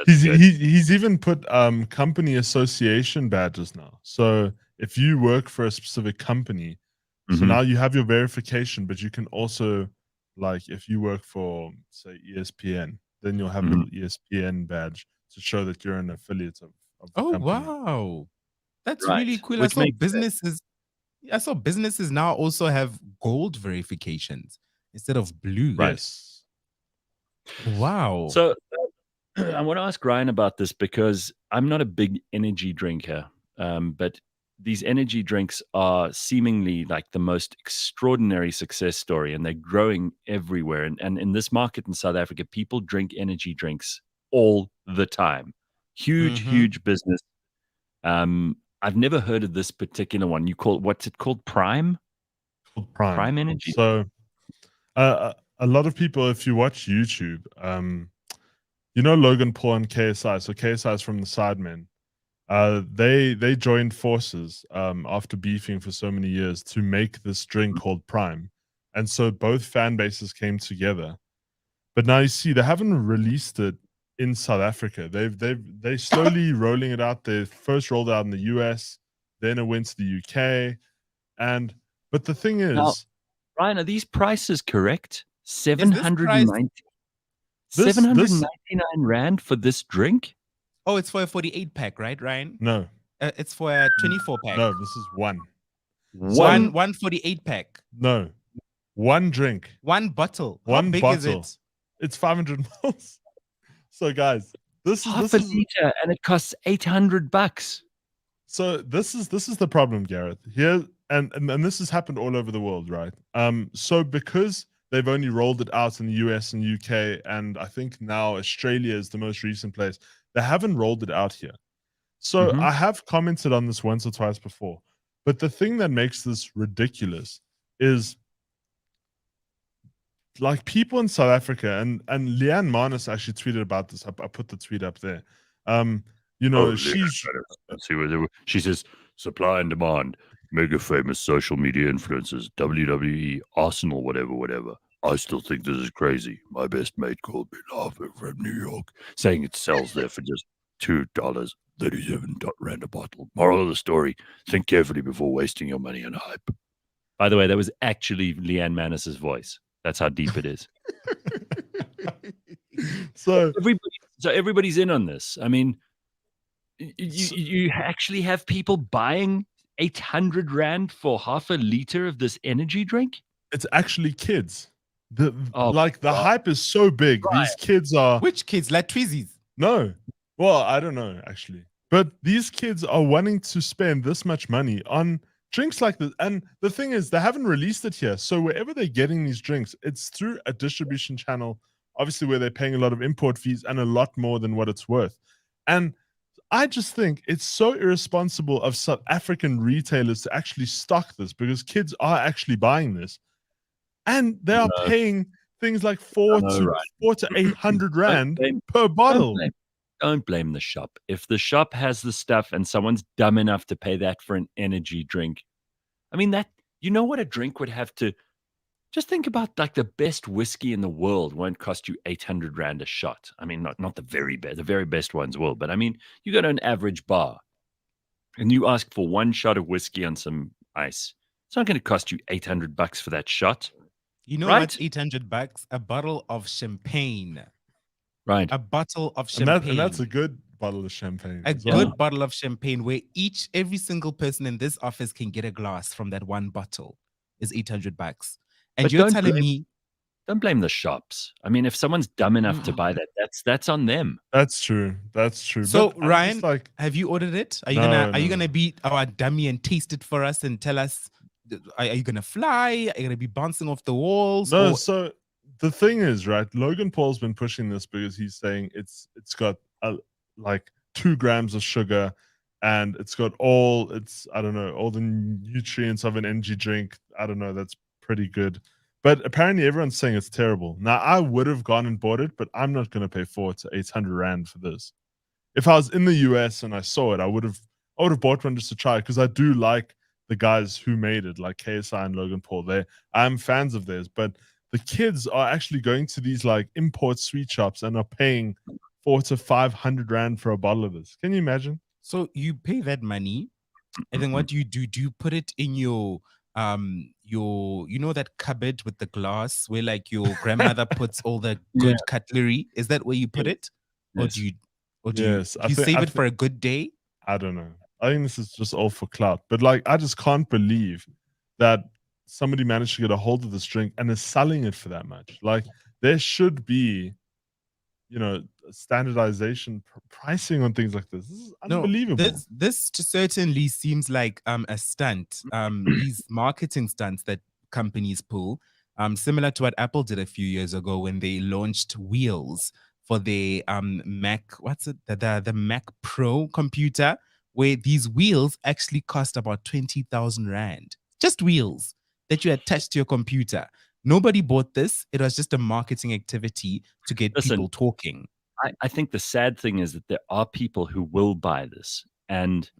He's even put company association badges now. So if you work for a specific company, so now you have your verification, but you can also, like, if you work for, say, ESPN, then you'll have a little ESPN badge to show that you're an affiliate of the company. Wow, that's really cool. I saw businesses now also have gold verifications instead of blue. Yes. Wow. So I want to ask Ryan about this because I'm not a big energy drinker, but these energy drinks are seemingly like the most extraordinary success story, and they're growing everywhere. And in this market in South Africa, people drink energy drinks all the time. Huge business. I've never heard of this particular one. What's it called? Prime? Prime Energy? So a lot of people, if you watch YouTube, you know Logan Paul and KSI. So KSI is from the Sidemen. They joined forces after beefing for so many years to make this drink called Prime. And so both fan bases came together. But now you see they haven't released it in South Africa. They slowly rolling it out. They first rolled it out in the US, then it went to the UK. But the thing is, now, Ryan, are these prices correct? 799 rand for this drink? Oh, it's for a 48 pack, right, Ryan? No. It's for a 24 pack. No, this is one 48 pack. No. One drink. One bottle. How big bottle. Is it? It's 500 mils. So guys, this half is a liter and it costs $800. So this is the problem, Gareth. Here and this has happened all over the world, right? So because they've only rolled it out in the US and UK, and I think now Australia is the most recent place, they haven't rolled it out here. So I have commented on this once or twice before, but the thing that makes this ridiculous is, like, people in South Africa, and Leanne Marnus actually tweeted about this. I put the tweet up there. She says, supply and demand, mega famous social media influencers, WWE, Arsenal, whatever. I still think this is crazy. My best mate called me laughing from New York, saying it sells there for just $2.37 rand a bottle. Moral of the story, think carefully before wasting your money on hype. By the way, that was actually Leanne Manus's voice. That's how deep it is. So everybody's in on this. I mean, you actually have people buying 800 rand for half a liter of this energy drink? It's actually kids. The hype is so big. Right. These kids are... Which kids? Like Tweezies? No. Well, I don't know, actually. But these kids are wanting to spend this much money on drinks like this. And the thing is, they haven't released it here. So wherever they're getting these drinks, it's through a distribution channel, obviously, where they're paying a lot of import fees and a lot more than what it's worth. And I just think it's so irresponsible of South African retailers to actually stock this, because kids are actually buying this. And they are paying things like 400 to 800 rand per bottle. Don't blame the shop. If the shop has the stuff and someone's dumb enough to pay that for an energy drink, I mean, that, you know what a drink would have to, just think about, like, the best whiskey in the world won't cost you 800 rand a shot. I mean, not the very best. The very best ones will. But I mean, you go to an average bar and you ask for one shot of whiskey on some ice. It's not going to cost you $800 for that shot. You know what's $800? A bottle of champagne. Right. A bottle of champagne. And that's a good bottle of champagne. A good bottle of champagne where every single person in this office can get a glass from that one bottle is $800. And But you're don't telling blame- me Don't blame the shops. I mean, if someone's dumb enough to buy that, that's on them. That's true. That's true. So But I'm Ryan, just like, have you ordered it? Are you No, gonna no. be our dummy and taste it for us and tell us? Are you gonna fly? Are you gonna be bouncing off the walls? no. or- So the thing is, right? Logan Paul's been pushing this because he's saying it's got like 2 grams of sugar, and it's got all the nutrients of an energy drink. I don't know. That's pretty good. But apparently everyone's saying it's terrible. Now I would have gone and bought it, but I'm not going to pay 400 to 800 rand for this. If I was in the US and I saw it, I would have bought one just to try it, because I do like the guys who made it, like KSI and Logan Paul. I'm fans of theirs, but the kids are actually going to these like import sweet shops and are paying 400 to 500 rand for a bottle of this. Can you imagine? So you pay that money, and then what do? Do you put it in your that cupboard with the glass where like your grandmother puts all the good cutlery? Is that where you put it, or Yes. do you Yes, I you think- save I it for a good day? I don't know. I think this is just all for clout. But like, I just can't believe that somebody managed to get a hold of this drink and is selling it for that much. Like, there should be, standardization pricing on things like this. This is unbelievable. No, this certainly seems like a stunt. These marketing stunts that companies pull, similar to what Apple did a few years ago when they launched wheels for the Mac. What's it? The Mac Pro computer, where these wheels actually cost about 20,000 rand. Just wheels that you attach to your computer. Nobody bought this. It was just a marketing activity to get people talking. I think the sad thing is that there are people who will buy this, and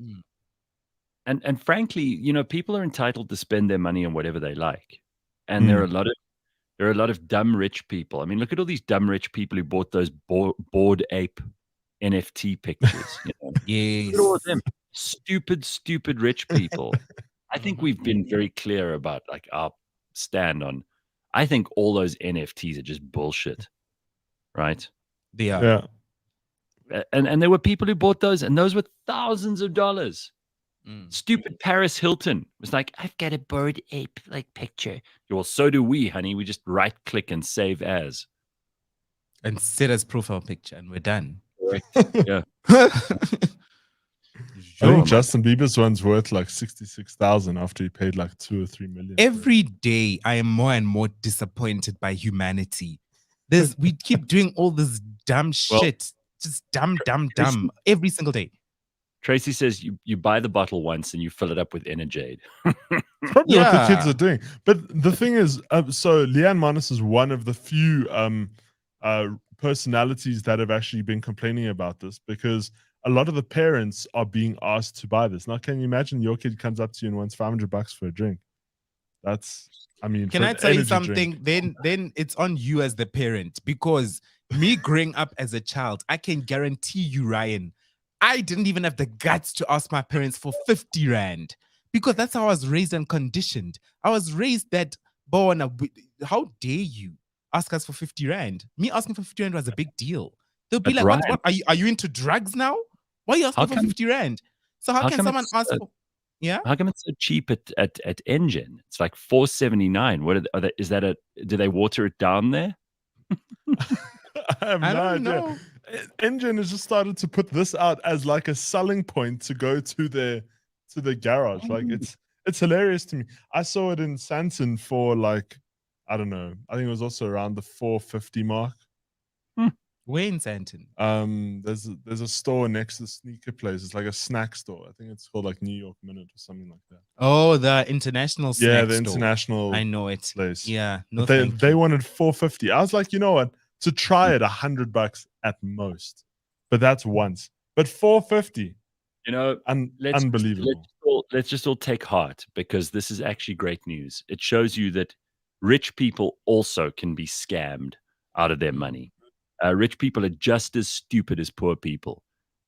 frankly, people are entitled to spend their money on whatever they like, and there are a lot of dumb rich people. I mean, look at all these dumb rich people who bought those Bored Ape NFT pictures. Yes, look at all of them stupid rich people. I think we've been very clear about like our stand on. I think all those NFTs are just bullshit, right? They are. Yeah. And there were people who bought those, and those were thousands of dollars. Stupid Paris Hilton was like, I've got a Bored Ape like picture. Well, so do we, honey. We just right click and save as. And set as profile picture, and we're done. Yeah. I think Justin Bieber's one's worth like 66,000 after he paid like 2 or 3 million. Every day, I am more and more disappointed by humanity. We keep doing all this dumb shit, just dumb, every single day. Tracy says you buy the bottle once and you fill it up with Energade. It's probably what the kids are doing. But the thing is, so Leanne Manis is one of the few personalities that have actually been complaining about this, because a lot of the parents are being asked to buy this. Now, can you imagine your kid comes up to you and wants $500 for a drink? Can I tell you something? Then it's on you as the parent, because me growing up as a child, I can guarantee you, Ryan, I didn't even have the guts to ask my parents for 50 rand, because that's how I was raised and conditioned. I was raised that, Bona, how dare you ask us for 50 rand? Me asking for 50 rand was a big deal. They'll be But like, Ryan, what? Are you into drugs now? Why are you asking for 50 rand? So how can someone ask for... Yeah. How come it's so cheap at Engine? It's like 479. What is that? Do they water it down there? I have no idea. Engine has just started to put this out as like a selling point to go to the garage. Like it's hilarious to me. I saw it in Santon for like, I don't know. I think it was also around the 450 mark. Where in Santon? There's a store next to the sneaker place. It's like a snack store. I think it's called like New York Minute or something like that. Oh, the international snack Yeah, the store. international. I know it. Place. Yeah, no, they wanted 450. I was like, you know what? To try it, $100 at most, but that's once. But 450. Unbelievable. Let's just all take heart, because this is actually great news. It shows you that rich people also can be scammed out of their money. Rich people are just as stupid as poor people,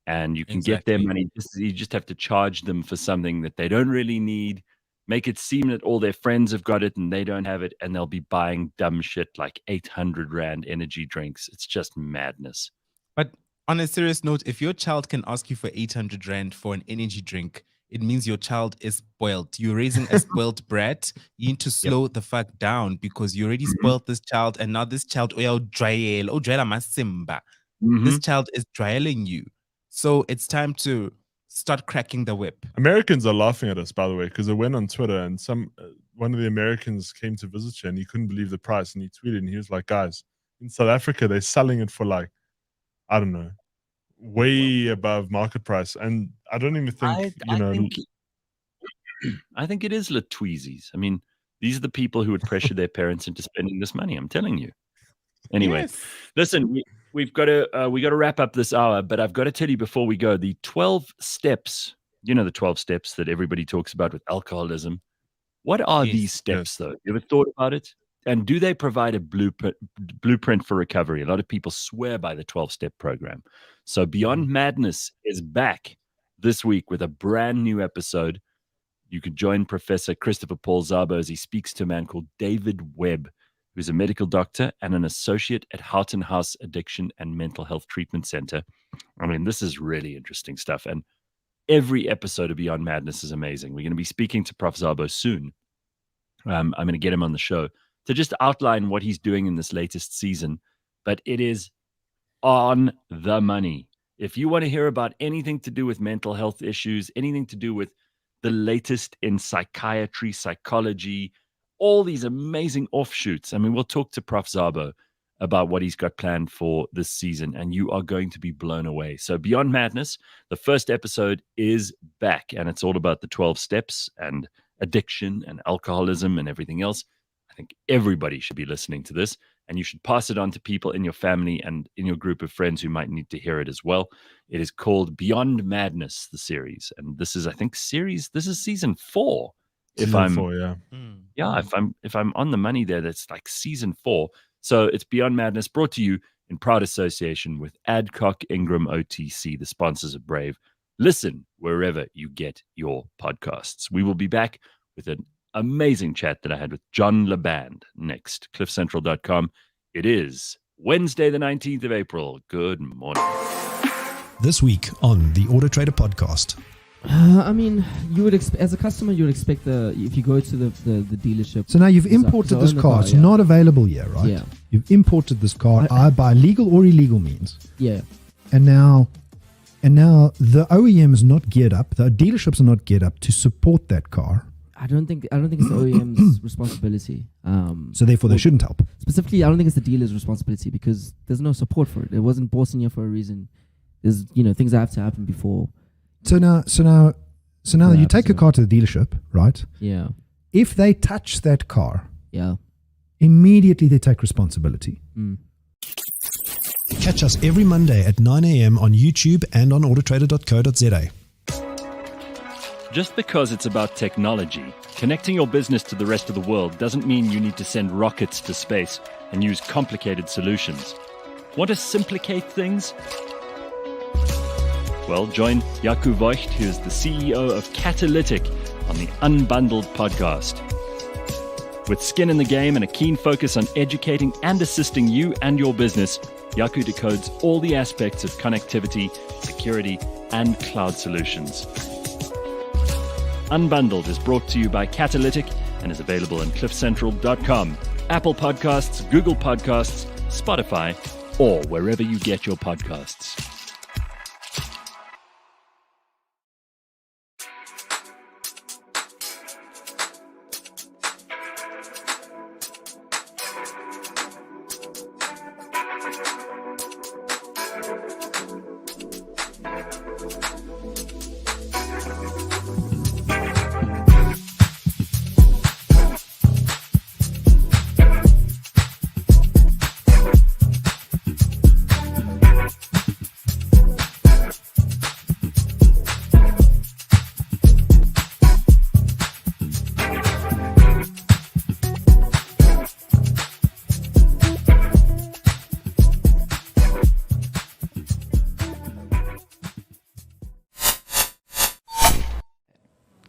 and you can get their money. You just have to charge them for something that they don't really need, make it seem that all their friends have got it and they don't have it, and they'll be buying dumb shit like 800 rand energy drinks. It's just madness. But on a serious note, if your child can ask you for 800 rand for an energy drink, it means your child is spoiled. You're raising a spoiled brat. You need to slow the fuck down because you already spoiled this child, and now this child, this child is trialing you. So it's time to start cracking the whip. Americans are laughing at us, by the way, because I went on Twitter and one of the Americans came to visit you and he couldn't believe the price, and he tweeted and he was like, "Guys, in South Africa they're selling it for like, I don't know, way above market price." And I don't even think I think it is Latweezies. I mean, these are the people who would pressure their parents into spending this money. I'm telling you. Anyway, listen, we've got to wrap up this hour, but I've got to tell you before we go, the 12 steps. You know the 12 steps that everybody talks about with alcoholism. What are these steps, though? You ever thought about it? And do they provide a blueprint for recovery? A lot of people swear by the 12-step program. So Beyond Madness is back this week with a brand new episode. You could join Professor Christopher Paul Szabo as he speaks to a man called David Webb, who's a medical doctor and an associate at Houghton House Addiction and Mental Health Treatment Center. I mean, this is really interesting stuff. And every episode of Beyond Madness is amazing. We're going to be speaking to Prof. Szabo soon. I'm going to get him on the show to just outline what he's doing in this latest season. But it is on the money. If you want to hear about anything to do with mental health issues, anything to do with the latest in psychiatry, psychology, all these amazing offshoots. I mean, we'll talk to Prof. Szabo about what he's got planned for this season, and you are going to be blown away. So Beyond Madness, the first episode is back, and it's all about the 12 steps and addiction and alcoholism and everything else. I think everybody should be listening to this, and you should pass it on to people in your family and in your group of friends who might need to hear it as well. It is called Beyond Madness, the series, and this is, I think, this is season 4. If I'm on the money there, that's like season 4. So it's Beyond Madness, brought to you in proud association with Adcock Ingram OTC, the sponsors of Brave. Listen wherever you get your podcasts. We will be back with an amazing chat that I had with John Laband next. CliffCentral.com. It is Wednesday, the 19th of April. Good morning. This week on the Auto Trader podcast. I mean, you would as a customer, you would expect if you go to the dealership. So now you've imported this car. It's not available yet, right? Yeah. You've imported this car by legal or illegal means. Yeah. And now the OEM is not geared up. The dealerships are not geared up to support that car. I don't think it's the OEM's responsibility. So therefore, they shouldn't help. Specifically, I don't think it's the dealer's responsibility because there's no support for it. It wasn't bought in here for a reason. There's things that have to happen before. So now you take a car to the dealership, right? Yeah. If they touch that car, yeah, immediately they take responsibility. Catch us every Monday at 9 a.m. on YouTube and on autotrader.co.za. Just because it's about technology, connecting your business to the rest of the world doesn't mean you need to send rockets to space and use complicated solutions. Want to simplicate things? Well, join Jaco Voigt, who is the CEO of Catalytic, on the Unbundled podcast. With skin in the game and a keen focus on educating and assisting you and your business, Jaco decodes all the aspects of connectivity, security, and cloud solutions. Unbundled is brought to you by Catalytic and is available on cliffcentral.com, Apple Podcasts, Google Podcasts, Spotify, or wherever you get your podcasts.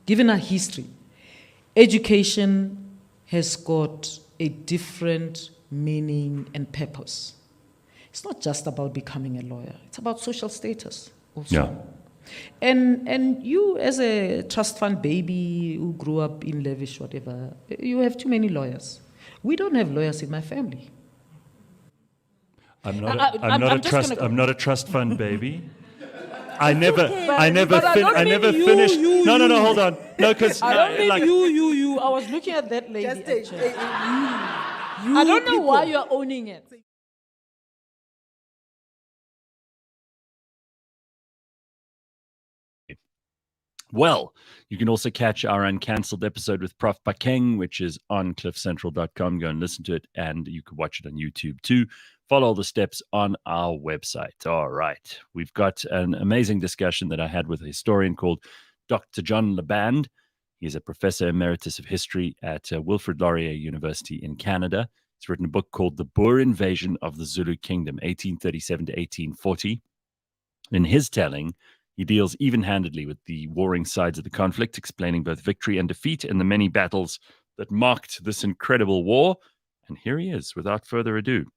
Given our history, education has got a different meaning and purpose. It's not just about becoming a lawyer. It's about social status also. Yeah. And you, as a trust fund baby who grew up in lavish, whatever, you have too many lawyers. We don't have lawyers in my family. I'm not a trust fund baby. I never finished. No, hold on. No, because I don't mean you. I was looking at that lady. Actually. I don't know why you're owning it. Well, you can also catch our uncancelled episode with Prof. Bakeng, which is on cliffcentral.com. Go and listen to it, and you can watch it on YouTube too. Follow the steps on our website. All right. We've got an amazing discussion that I had with a historian called Dr. John Laband. He's a professor emeritus of history at Wilfrid Laurier University in Canada. He's written a book called The Boer Invasion of the Zulu Kingdom, 1837 to 1840. In his telling, he deals even-handedly with the warring sides of the conflict, explaining both victory and defeat in the many battles that marked this incredible war. And here he is, without further ado.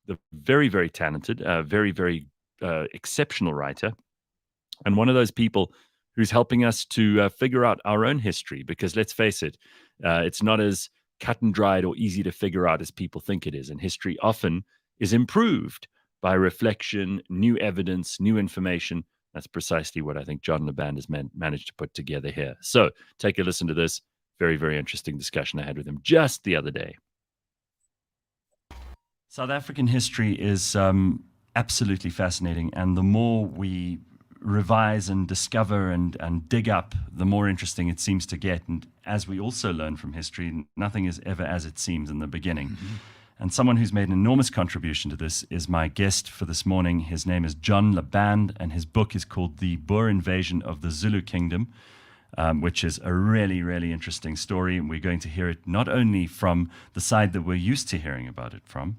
The very, very talented, very, very exceptional writer, and one of those people who's helping us to figure out our own history, because let's face it, it's not as cut and dried or easy to figure out as people think it is. And history often is improved by reflection, new evidence, new information. That's precisely what I think John Laband has managed to put together here. So take a listen to this very, very interesting discussion I had with him just the other day. South African history is absolutely fascinating, and the more we revise and discover and dig up, the more interesting it seems to get. And as we also learn from history, nothing is ever as it seems in the beginning. Mm-hmm. And someone who's made an enormous contribution to this is my guest for this morning. His name is John Laband, and his book is called The Boer Invasion of the Zulu Kingdom, which is a really, really interesting story. And we're going to hear it not only from the side that we're used to hearing about it from,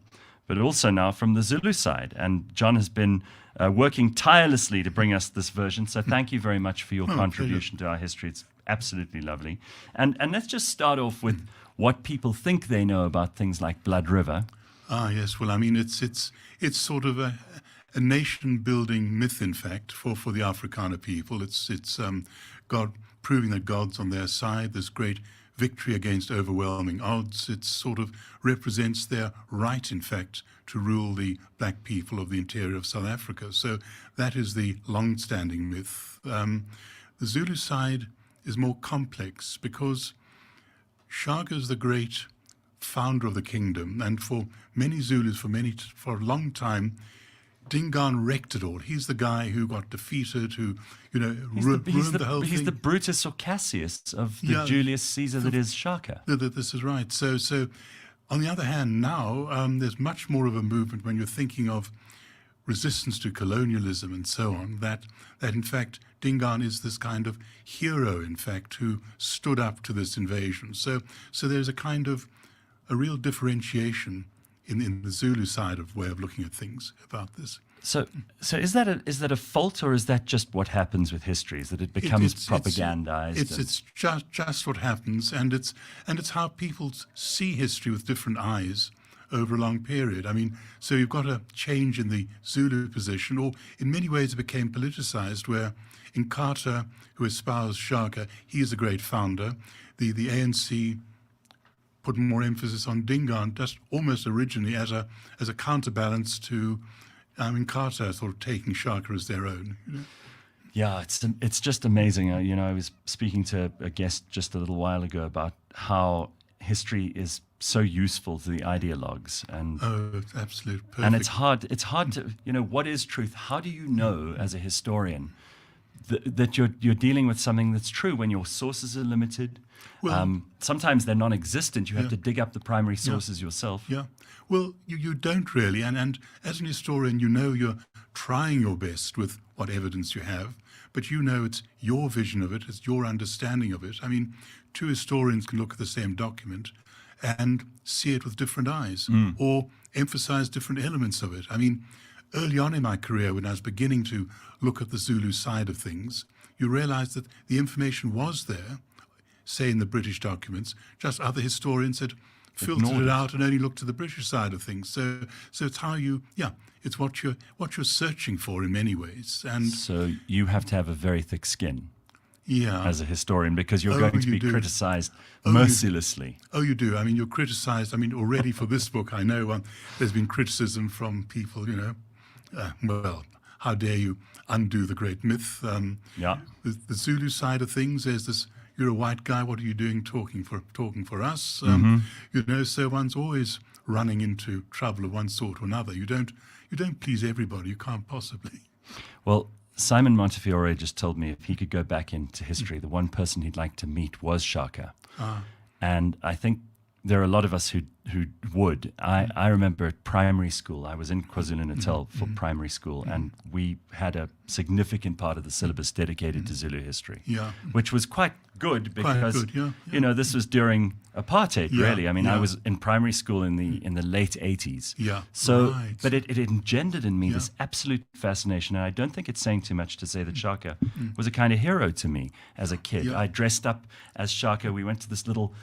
but also now from the Zulu side. And John has been working tirelessly to bring us this version. So thank you very much for your contribution to our history. It's absolutely lovely. And let's just start off with what people think they know about things like Blood River. Ah, yes. Well, I mean, it's sort of a nation-building myth, in fact, for the Afrikaner people. It's God proving that God's on their side. There's great victory against overwhelming odds. It sort of represents their right, in fact, to rule the black people of the interior of South Africa. So that is the long-standing myth. The Zulu side is more complex because Shaka is the great founder of the kingdom, and for many Zulus, for a long time, Dingaan wrecked it all. He's the guy who got defeated, who ruined the whole thing. He's the Brutus or Cassius of the Julius Caesar that is Shaka. This is right. So on the other hand, now there's much more of a movement when you're thinking of resistance to colonialism and so on, that in fact Dingaan is this kind of hero, in fact, who stood up to this invasion. So there's a kind of a real differentiation in the Zulu side of way of looking at things about this. So is that a fault, or is that just what happens with history? Is that it becomes propagandized? It's just what happens, and it's how people see history with different eyes over a long period. I mean, so you've got a change in the Zulu position, or in many ways it became politicized, where Inkatha, who espoused Shaka, he is a great founder. The ANC put more emphasis on Dingaan, just almost originally as a counterbalance to Inkatha sort of taking Shaka as their own. Yeah, it's just amazing. I was speaking to a guest just a little while ago about how history is so useful to the ideologues, and it's absolute perfect. And it's hard to what is truth? How do you know as a historian that you're dealing with something that's true when your sources are limited? Well, sometimes they're non-existent. You have to dig up the primary sources yourself. Yeah. Well, you don't really, and as an historian, you're trying your best with what evidence you have, but it's your vision of it, it's your understanding of it. I mean, two historians can look at the same document and see it with different eyes, or emphasize different elements of it. I mean, early on in my career, when I was beginning to look at the Zulu side of things, you realize that the information was there, say in the British documents, just other historians had filtered ignored it out and only looked to the British side of things. So it's how you, it's what you're searching for in many ways. And So you have to have a very thick skin yeah, as a historian because you're Oh, going to you be do. criticized Oh, you- mercilessly. oh, you do. I mean, you're criticized. I mean, already for this book, I know there's been criticism from people, well, how dare you undo the great myth? Yeah. The Zulu side of things, there's this, you're a white guy, what are you doing talking for us? So one's always running into trouble of one sort or another. You don't please everybody. You can't possibly. Well, Simon Montefiore just told me if he could go back into history, the one person he'd like to meet was Shaka. And I think there are a lot of us who would. I remember at primary school, I was in KwaZulu-Natal for primary school, and we had a significant part of the syllabus dedicated to Zulu history, Yeah. which was quite good because, good, yeah. this was during apartheid, Yeah, really. I mean, I yeah. was in primary school in the late 80s. Yeah, So, right. but it engendered in me Yeah. this absolute fascination, and I don't think it's saying too much to say that Shaka was a kind of hero to me as a kid. Yeah. I dressed up as Shaka. We went to this little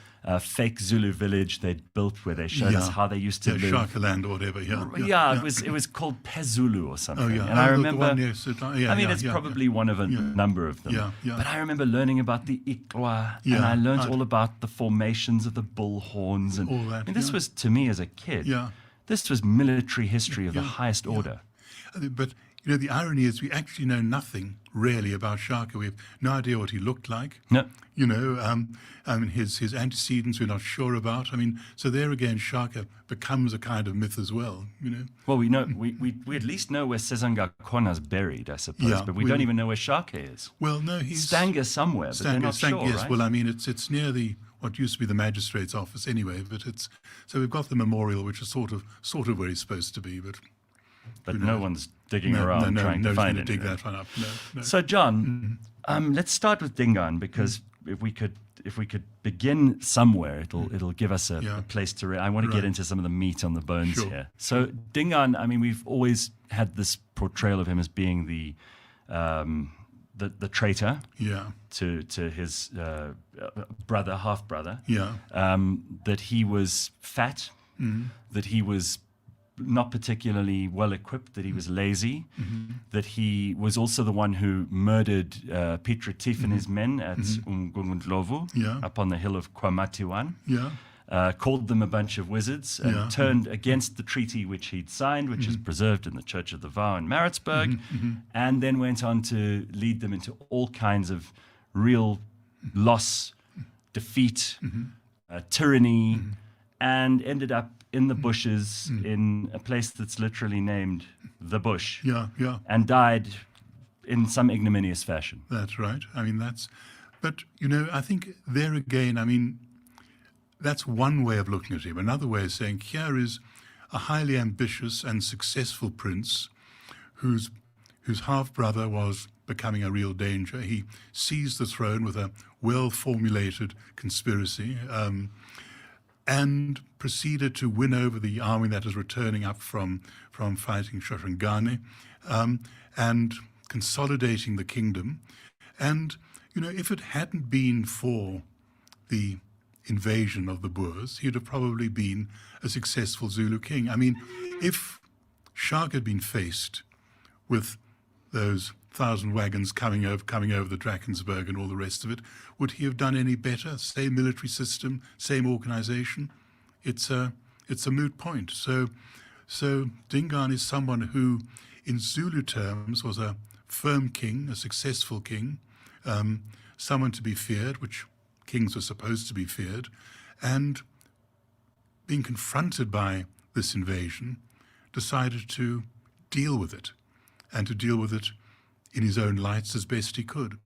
fake Zulu village they'd built where they showed us how they used to live. Shaka land or whatever. It was called Pezulu or something. Oh, yeah. And I the remember, one, yes, it's probably one of a number of them. Yeah, yeah. But I remember learning about the Ikwa, and Yeah, I learned right. all about the formations of the bull horns. And All that, I mean, this yeah. was, to me as a kid, Yeah. this was military history of the highest order. But the irony is we actually know nothing really about Shaka. We have no idea what he looked like. No. His antecedents we're not sure about. I mean, so there again, Shaka becomes a kind of myth as well. Well, we know we at least know where Sezanga Kona's buried, I suppose, Yeah, but we we- don't even know where Shaka is. Well, no, he's Stanger somewhere, but they're not sure, yes. right? Well, I mean, it's near what used to be the magistrate's office anyway. But so we've got the memorial, which is sort of where he's supposed to be, but no one's digging around trying to nobody's find gonna dig anything. that one up. No. So, John, let's start with Dingaan because if we could begin somewhere, it'll give us a place to. I want to get Right. into some of the meat on the bones Sure. here. So, Dingaan, I mean, we've always had this portrayal of him as being the traitor Yeah, to his brother, half brother. yeah, That he was fat, that he was not particularly well equipped, that he was lazy, that he was also the one who murdered Piet Retief and his men at Umgungundlovu Yeah. up on the hill of Kwamatiwan, yeah, called them a bunch of wizards and Yeah. turned against the treaty which he'd signed, which is preserved in the Church of the Vow in Maritzburg, and then went on to lead them into all kinds of real loss, defeat, tyranny, and ended up in the bushes in a place that's literally named the Bush, yeah. and died in some ignominious fashion. That's right. I mean, but I think there again, I mean, that's one way of looking at him. Another way of saying here is a highly ambitious and successful prince whose half-brother was becoming a real danger. He seized the throne with a well-formulated conspiracy and proceeded to win over the army that is returning up from fighting Shoshangane and consolidating the kingdom. And, if it hadn't been for the invasion of the Boers, he'd have probably been a successful Zulu king. I mean, if Shaka had been faced with those 1,000 wagons coming over the Drakensberg and all the rest of it, would he have done any better? Same military system, same organization? It's a moot point. So Dingaan is someone who, in Zulu terms, was a firm king, a successful king, someone to be feared, which kings were supposed to be feared, and being confronted by this invasion, decided to deal with it, and to deal with it in his own lights as best he could.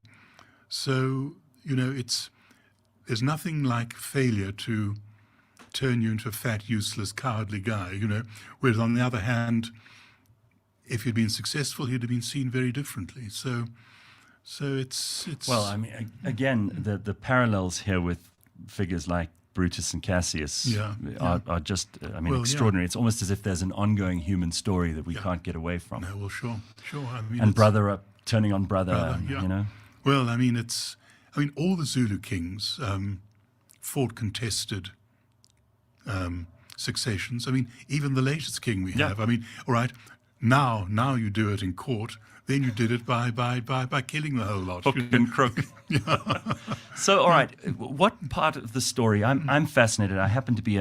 So, there's nothing like failure to turn you into a fat, useless, cowardly guy, whereas on the other hand, if he'd been successful, he'd have been seen very differently. So it's Well, I mean, again, the parallels here with figures like Brutus and Cassius are just, extraordinary. It's almost as if there's an ongoing human story that we can't get away from. No, well, sure. I mean, And brother turning on brother, yeah. Well, I mean, all the Zulu kings fought contested successions. I mean, even the latest king we have. I mean, all right, now you do it in court. Then you did it by killing the whole lot. Hook and crook. So, all right, what part of the story? I'm fascinated. I happen to be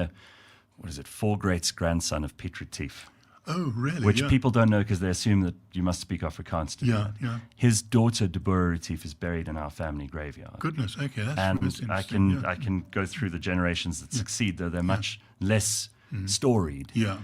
four greats grandson of Piet Retief. Oh, really? Which people don't know because they assume that you must speak Afrikaans to do that. Yeah. His daughter, Boer Retief, is buried in our family graveyard. Goodness, okay, that's and interesting. I can go through the generations that succeed, though they're much less storied. Yeah.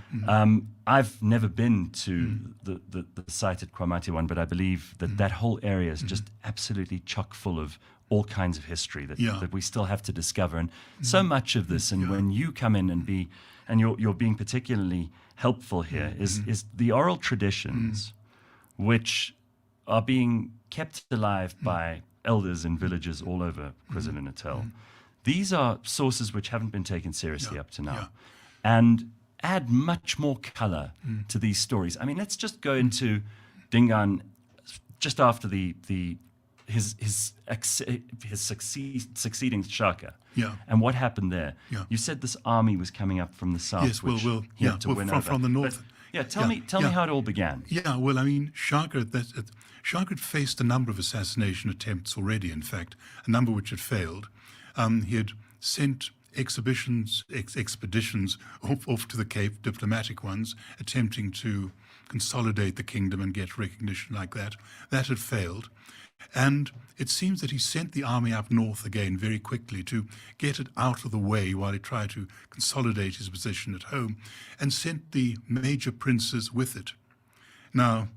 I've never been to the site at Kwamati one, but I believe that whole area is just absolutely chock full of all kinds of history that we still have to discover. And so much of this, and when you come in and you're being particularly helpful here, is the oral traditions which are being kept alive by elders in villages all over KwaZulu-Natal. These are sources which haven't been taken seriously up to now, and add much more color to these stories. I mean, let's just go into Dingaan just after his succeeding Shaka. Yeah. And what happened there? Yeah. You said this army was coming up from the south. Yes, he had to win over. from the north. But, tell me how it all began. Yeah, well, I mean, Shaka had faced a number of assassination attempts already, in fact, a number which had failed. He had sent expeditions off to the Cape, diplomatic ones, attempting to consolidate the kingdom and get recognition like that. That had failed. And it seems that he sent the army up north again very quickly to get it out of the way while he tried to consolidate his position at home, and sent the major princes with it. Now,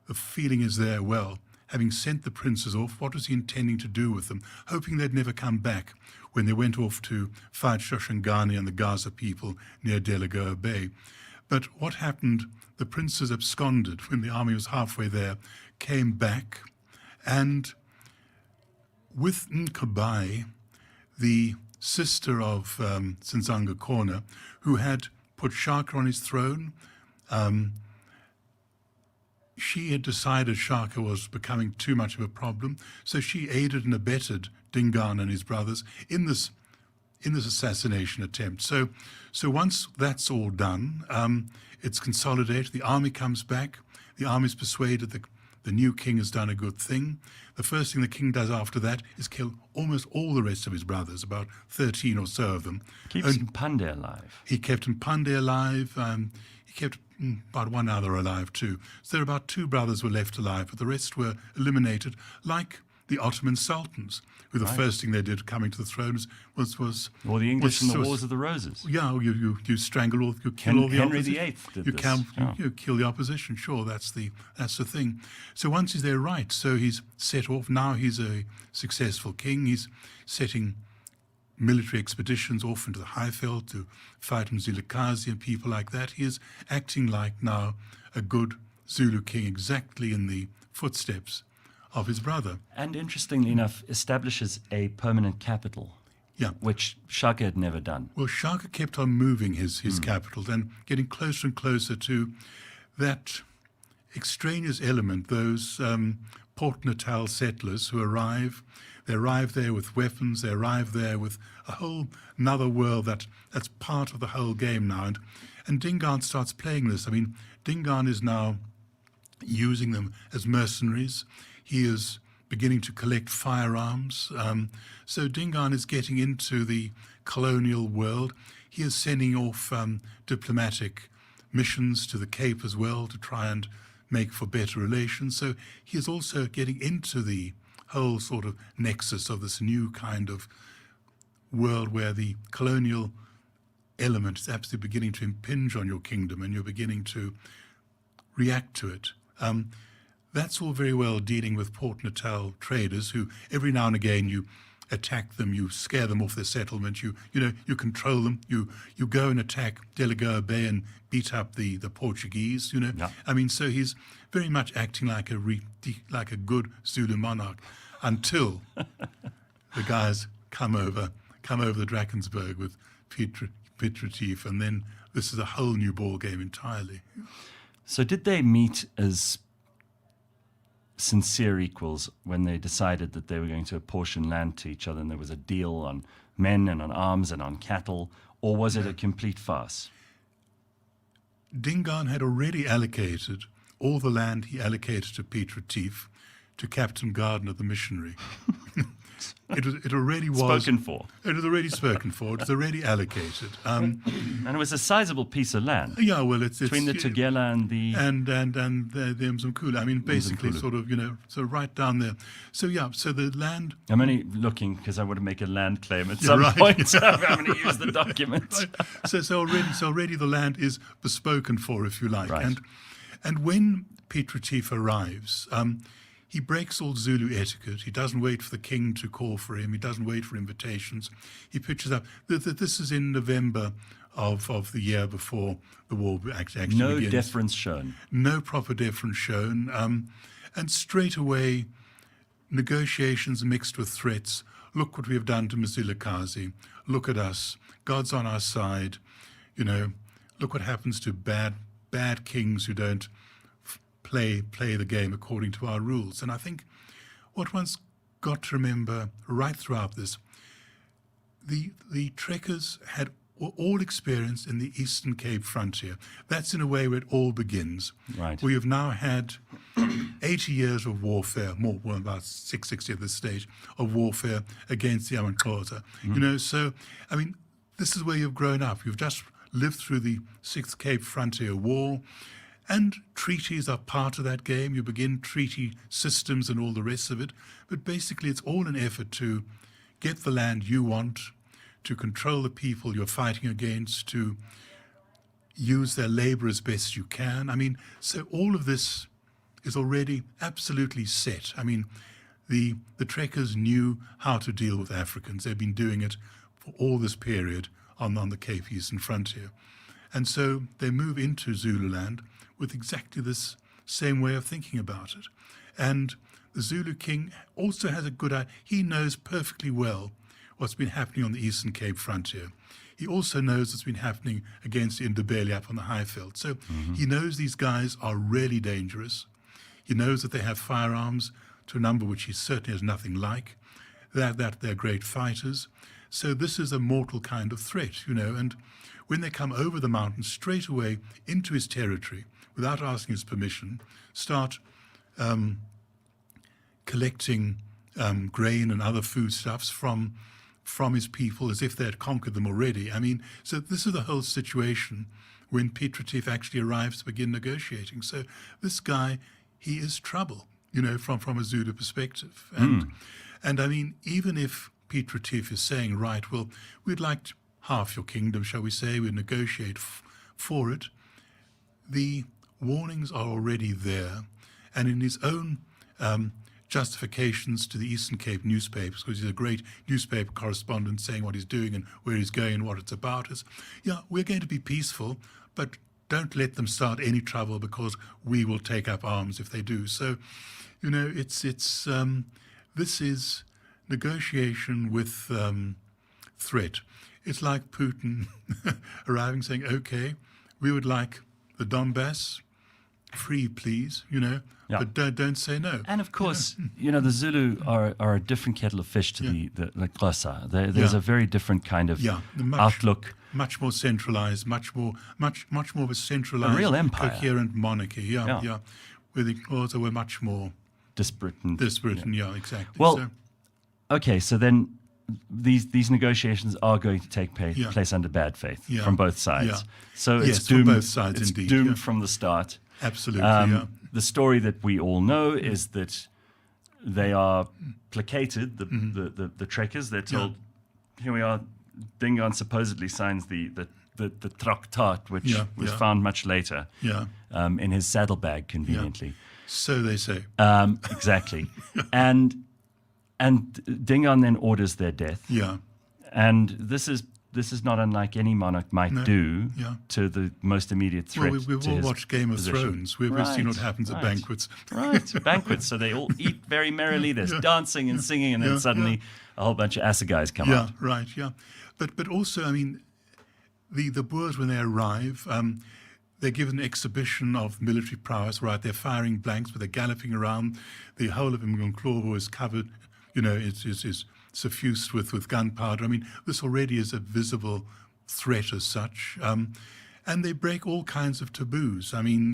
the feeling is there, well, having sent the princes off, what was he intending to do with them, hoping they'd never come back when they went off to fight Shoshangani and the Gaza people near Delagoa Bay. But what happened, the princes absconded when the army was halfway there, came back, and with Nkabai, the sister of Sinzanga Kona, who had put Shaka on his throne, she had decided Shaka was becoming too much of a problem, so she aided and abetted Dingaan and his brothers in this assassination attempt. So once that's all done, it's consolidated. The army comes back. The army's persuaded the new king has done a good thing. The first thing the king does after that is kill almost all the rest of his brothers, about 13 or so of them. Keeps Mpande alive. He kept Mpande alive. He kept about one other alive too. So there are about 2 brothers were left alive, but the rest were eliminated, like the Ottoman sultans, who the first thing they did coming to the throne was or the English in the Wars of the Roses. Yeah, you strangle all, you kill all the Henry opposition. VIII did you this. You kill the opposition. Sure, that's the thing. So once he's there, right? So he's set off. Now he's a successful king. He's setting military expeditions off into the Highveld to fight Mzilikazi and people like that. He is acting like now a good Zulu king, exactly in the footsteps of his brother. And interestingly enough, establishes a permanent capital, which Shaka had never done. Well, Shaka kept on moving his capital and getting closer and closer to that extraneous element, those Port Natal settlers who arrive. They arrive there with weapons. They arrive there with a whole another world that's part of the whole game now. And Dingaan starts playing this. I mean, Dingaan is now using them as mercenaries. He is beginning to collect firearms. So Dingaan is getting into the colonial world. He is sending off diplomatic missions to the Cape as well to try and make for better relations. So he is also getting into the whole sort of nexus of this new kind of world where the colonial element is absolutely beginning to impinge on your kingdom and you're beginning to react to it. That's all very well dealing with Port Natal traders who every now and again you attack them, you scare them off their settlement, you control them, you go and attack Delagoa Bay and beat up the Portuguese, Yeah. I mean, so he's very much acting like a good Zulu monarch until the guys come over the Drakensberg with Piet Retief, and then this is a whole new ball game entirely. So did they meet as sincere equals when they decided that they were going to apportion land to each other and there was a deal on men and on arms and on cattle? or was it a complete farce? Dingaan had already allocated all the land he allocated to Piet Retief to Captain Gardner, the missionary. It already was Spoken for. It was already spoken for. It was already allocated. And it was a sizable piece of land. Yeah, well, it's Between the Tugela and the... and the Mzimkhulu. I mean, basically, Mzimkhulu. sort of, you know, so right down there. So yeah, so the land. I'm only looking because I want to make a land claim at Yeah, some right. point. So I'm going to use the document. Right. So already the land is bespoken for, if you like. Right. And when Piet Retief arrives, he breaks all Zulu etiquette. He doesn't wait for the king to call for him. He doesn't wait for invitations. He pitches up. This is in November of the year before the war actually No begins. deference shown. No proper deference shown. And straight away, negotiations mixed with threats. Look what we have done to Mzilikazi. Look at us. God's on our side. You know, look what happens to bad kings who don't play the game according to our rules. And I think what one's got to remember right throughout this, the trekkers were all experienced in the Eastern Cape frontier. That's in a way where it all begins. Right. We have now had 80 years of warfare, about 660 at this stage, of warfare against the Amaxhosa. You know, so, I mean, this is where you've grown up. You've just lived through the Sixth Cape Frontier War, and treaties are part of that game. You begin treaty systems and all the rest of it. But basically, it's all an effort to get the land you want, to control the people you're fighting against, to use their labor as best you can. I mean, so all of this is already absolutely set. I mean, the trekkers knew how to deal with Africans. They've been doing it for all this period on the Cape Eastern frontier. And so they move into Zululand with exactly this same way of thinking about it. And the Zulu king also has a good idea. He knows perfectly well what's been happening on the Eastern Cape frontier. He also knows what's been happening against the Ndebele up on the Highveld. So he knows these guys are really dangerous. He knows that they have firearms to a number which he certainly has nothing like, that they're great fighters. So this is a mortal kind of threat, you know, and when they come over the mountain straight away into his territory, without asking his permission, start collecting grain and other foodstuffs from his people as if they had conquered them already. I mean, so this is the whole situation when Piet Retief actually arrives to begin negotiating. So this guy, he is trouble, you know, from a Zulu perspective. And I mean, even if Piet Retief is saying, right, well, we'd like half your kingdom, shall we say, we'd negotiate for it, the warnings are already there. And in his own justifications to the Eastern Cape newspapers, because he's a great newspaper correspondent saying what he's doing and where he's going and what it's about, is, yeah, we're going to be peaceful, but don't let them start any trouble because we will take up arms if they do. So, you know, it's this is negotiation with threat. It's like Putin arriving saying, okay, we would like the Donbass free, please, you know, but don't say no. And of course, you know, the Zulu are a different kettle of fish to the Xhosa. There's a very different kind of outlook. Much more centralized, much more of a centralized, a real empire. Coherent monarchy. Where the Xhosa were much more disparate. Exactly. Well, okay, so then these negotiations are going to take place under bad faith from both sides. Yeah. So Yes, it's doomed. from both sides, it's indeed, doomed from the start. Absolutely. The story that we all know is that they are placated. The trekkers. They're told, here we are. Dingaan supposedly signs the traktaat, which was found much later in his saddlebag, conveniently. So they say. Exactly. And Dingaan then orders their death. Yeah. And this is not unlike any monarch might do to the most immediate threat. Well, we've all watched Game of Thrones. We've seen what happens at banquets. Right, banquets. So they all eat very merrily. There's dancing and singing, and then suddenly a whole bunch of assegais come out. Yeah, right, yeah. But also, I mean, the Boers, when they arrive, they're given an exhibition of military prowess, right? They're firing blanks, but they're galloping around. The whole of Mngomhlobo is covered, you know, is suffused with gunpowder. I mean, this already is a visible threat as such. And they break all kinds of taboos. I mean,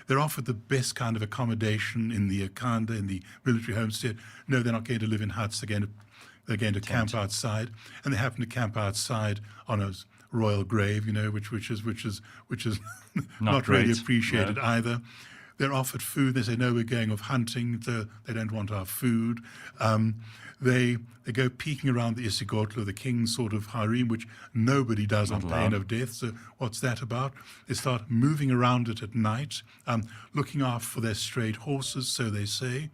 they're offered the best kind of accommodation in the Akanda, in the military homestead. No, they're not going to live in huts. They're going to camp outside, and they happen to camp outside on a royal grave, which is not really great, appreciated either. They're offered food. They say, no, we're going off hunting, so they don't want our food. They go peeking around the Isigotlo, the king's sort of harem, which nobody does on pain of death. So what's that about? They start moving around it at night, looking after for their strayed horses, so they say.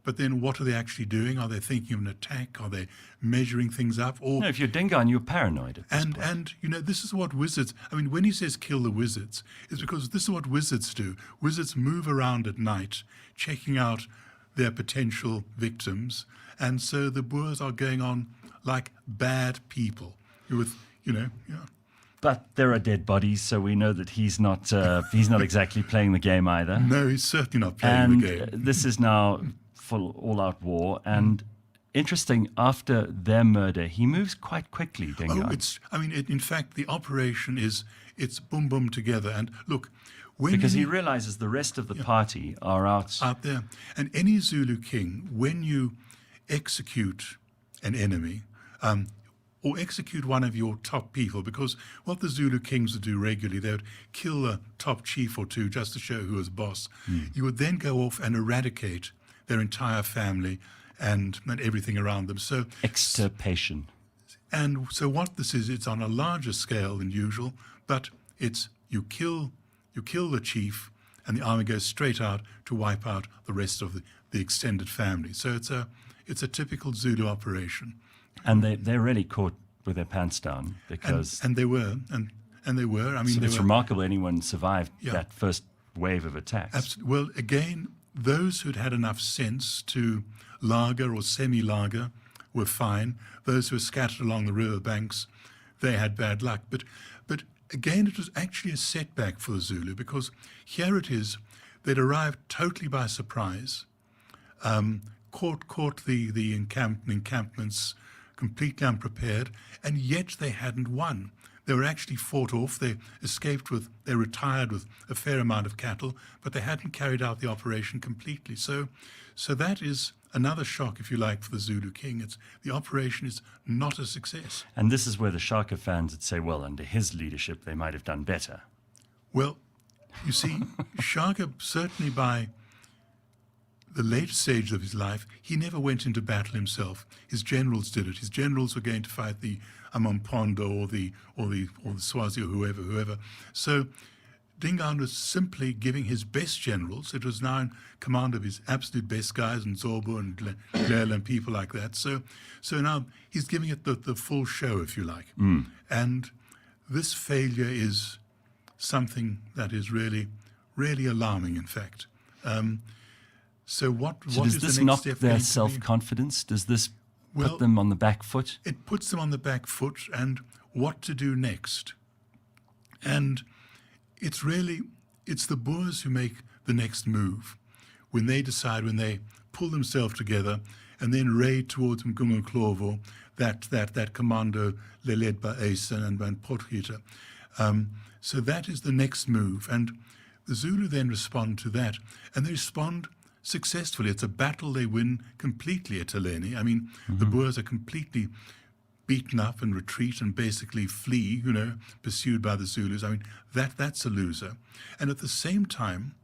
But then what are they actually doing? Are they thinking of an attack? Are they measuring things up? Or No, if you're Dingaan, you're paranoid at this point. and this is what wizards, I mean, when he says kill the wizards, it's because this is what wizards do. Wizards move around at night, checking out their potential victims. And so the Boers are going on like bad people with, But there are dead bodies, so we know that he's not exactly playing the game either. No, he's certainly not playing And the game. this is now full all-out war. And interesting, after their murder, he moves quite quickly, Dingaan. In fact, the operation it's boom, boom together. And look, when Because he realizes the rest of the party are out there. And any Zulu king, when you execute an enemy, or execute one of your top people, because what the Zulu kings would do regularly, they would kill a top chief or two just to show who was boss. You would then go off and eradicate their entire family and everything around them. So extirpation. And so what this is, it's on a larger scale than usual, but it's you kill the chief, and the army goes straight out to wipe out the rest of the extended family. So it's a typical Zulu operation. And they're really caught with their pants down because and they were. I mean, it's remarkable anyone survived that first wave of attacks. Absolutely. Well, again, those who'd had enough sense to lager or semi-lager were fine. Those who were scattered along the river banks, they had bad luck. But again, it was actually a setback for the Zulu, because here it is, they'd arrived totally by surprise, caught the encampments completely unprepared, and yet they hadn't won. They were actually fought off. They retired with a fair amount of cattle, but they hadn't carried out the operation completely. So that is another shock, if you like, for the Zulu king. The operation is not a success. And this is where the Shaka fans would say, well, under his leadership, they might have done better. Well, you see, Shaka, certainly by the later stage of his life, he never went into battle himself. His generals did it. His generals were going to fight the Amampondo or the Swazi or whoever. So Dingaan was simply giving his best generals. It was now in command of his absolute best guys, and Zobo and Glela and people like that. So now he's giving it the full show, if you like. And this failure is something that is really, really alarming, in fact. So does is this the next knock step their going to be? self-confidence? Does this put them on the back foot? It puts them on the back foot, and what to do next. And it's the Boers who make the next move, when they pull themselves together and then raid towards Mgunguklovo, that commando led by Asen and Van Potgieter. So that is the next move, and the Zulu then respond to that, and they respond successfully. It's a battle they win completely at Helene. I mean, the Boers are completely beaten up and retreat and basically flee, pursued by the Zulus. I mean, that's a loser. And at the same time,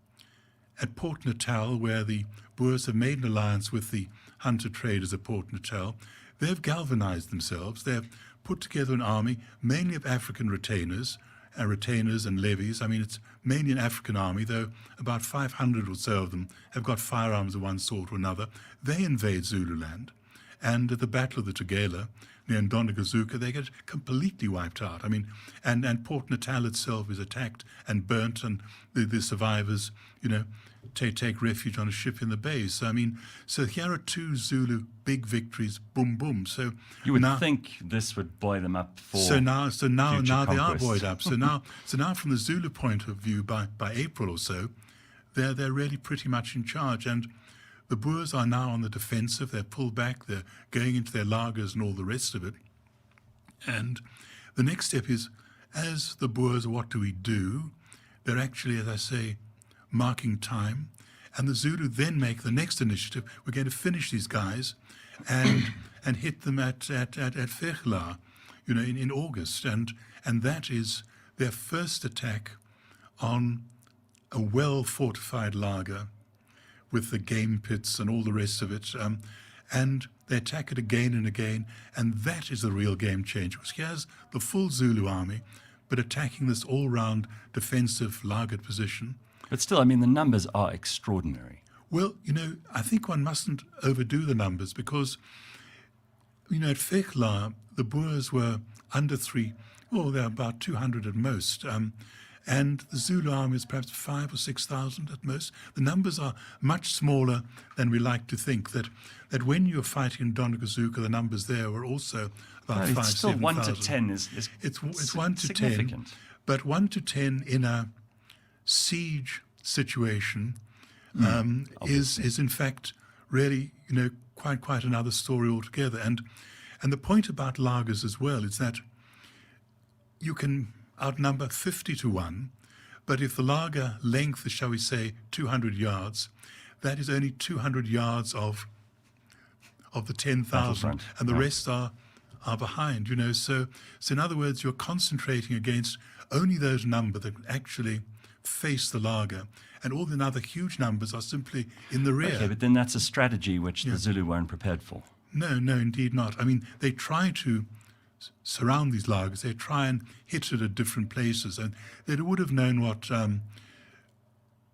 at Port Natal, where the Boers have made an alliance with the hunter traders at Port Natal, they've galvanized themselves. They've put together an army, mainly of African retainers and levies. I mean, it's mainly an African army, though about 500 or so of them have got firearms of one sort or another. They invade Zululand, and at the Battle of the Tugela, near Ndondogazuka, they get completely wiped out. I mean, and Port Natal itself is attacked and burnt, and the survivors, take refuge on a ship in the bay. So, I mean, here are two Zulu big victories, boom, boom. So you would think this would buoy them up for now they are conquest. buoyed up. So now from the Zulu point of view, by April or so, they're really pretty much in charge. And the Boers are now on the defensive. They're pulled back. They're going into their lagers and all the rest of it. And the next step is, as the Boers, what do we do? They're actually, as I say, marking time. And the Zulu then make the next initiative. We're going to finish these guys and hit them at Vechla, in August. And that is their first attack on a well-fortified lager with the game pits and all the rest of it. And they attack it again and again. And that is the real game changer. Because here's the full Zulu army, but attacking this all-round defensive lagered position. But still, I mean, the numbers are extraordinary. Well, I think one mustn't overdo the numbers because, at Vechla, the Boers were under 3, they're about 200 at most. And the Zulu army is perhaps 5,000 or 6,000 at most. The numbers are much smaller than we like to think. That when you're fighting in Donagazuka, the numbers there were also about 5,000, it's still 7,000. 1 to 10 It's 1 to 10. significant. But 1 to 10 in a siege situation is in fact really quite another story altogether. And the point about lagers as well is that you can outnumber 50 to 1, but if the lager length is, shall we say, 200 yards, that is only 200 yards of the 10,000, and the rest are behind. So in other words, you're concentrating against only those numbers that actually face the lager, and all the other huge numbers are simply in the rear. Okay, but then that's a strategy which the Zulu weren't prepared for. No, indeed not. I mean, they try to surround these lagers. They try and hit it at different places, and they would have known what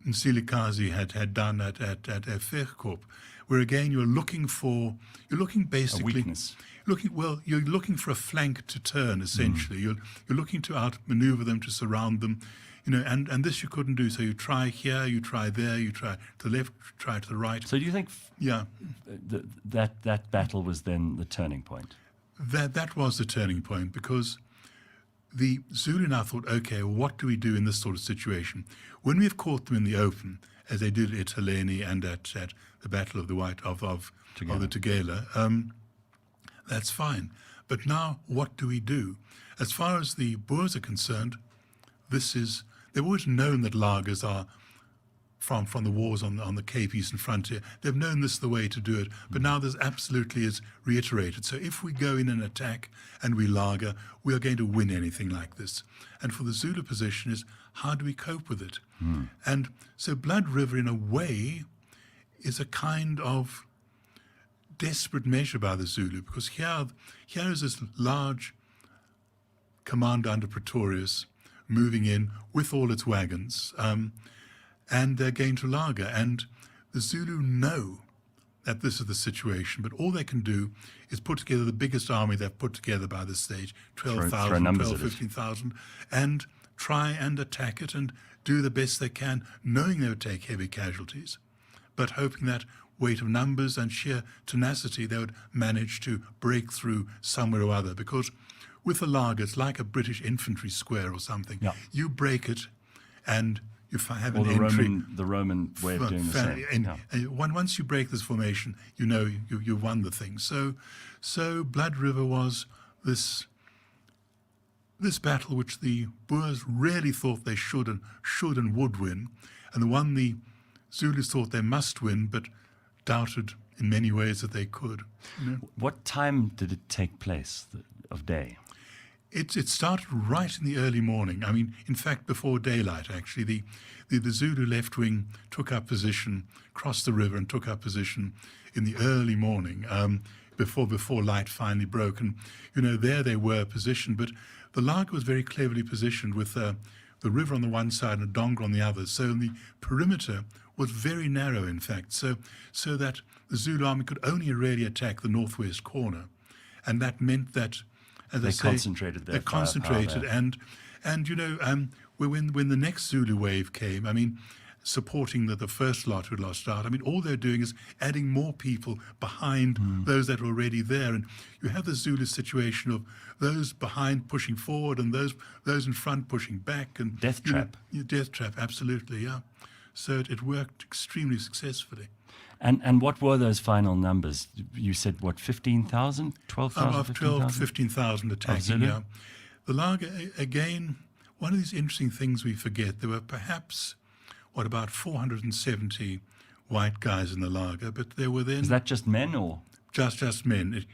Nsilikazi had done at Veerkorp, where again you're looking basically a weakness. You're looking for a flank to turn, essentially. You're looking to outmaneuver them, to surround them, and this you couldn't do. So you try here, you try there, you try to the left, try to the right. So do you think Yeah. that battle was then the turning point? That was the turning point, because the Zulu now thought, okay, what do we do in this sort of situation? When we have caught them in the open, as they did at Helene and at the Battle of the the Tugela, that's fine. But now what do we do? As far as the Boers are concerned, they've always known that lagers are from the wars on the Cape Eastern frontier. They've known this is the way to do it, but now this absolutely is reiterated. So if we go in and attack and we lager, we are going to win anything like this. And for the Zulu position is, how do we cope with it? And so Blood River, in a way, is a kind of desperate measure by the Zulu, because here is this large commander under Pretorius moving in with all its wagons, and they're going to lager. And the Zulu know that this is the situation, but all they can do is put together the biggest army they've put together by this stage, 12,000, 15,000, and try and attack it and do the best they can, knowing they would take heavy casualties, but hoping that weight of numbers and sheer tenacity they would manage to break through somewhere or other. Because with a lager, it's like a British infantry square or something. Yeah. You break it and you have Or an entry. the Roman way of doing the same. Once you break this formation, you've won the thing. So Blood River was this battle which the Boers really thought they should and would win, and the one the Zulus thought they must win, but doubted in many ways that they could. What time did it take place of day? It started right in the early morning. I mean, in fact, before daylight, actually. The Zulu left wing took up position, crossed the river and took up position in the early morning, before light finally broke. And, there they were positioned. But the lager was very cleverly positioned with the river on the one side and a donga on the other. So the perimeter was very narrow, in fact, so that the Zulu army could only really attack the northwest corner. And that meant that, as They I say, concentrated their they concentrated, firepower and when the next Zulu wave came, I mean, supporting the first lot who lost out, I mean, all they're doing is adding more people behind those that are already there, and you have the Zulu situation of those behind pushing forward and those in front pushing back, and Death trap. Death trap, absolutely, yeah. So it worked extremely successfully. And what were those final numbers? You said, what, 15,000, 12,000, Of 12 to 15,000 attacking, Zulu? yeah. the lager, again, one of these interesting things we forget, there were perhaps, about 470 white guys in the lager, but there were then... Is that just men or? Just men.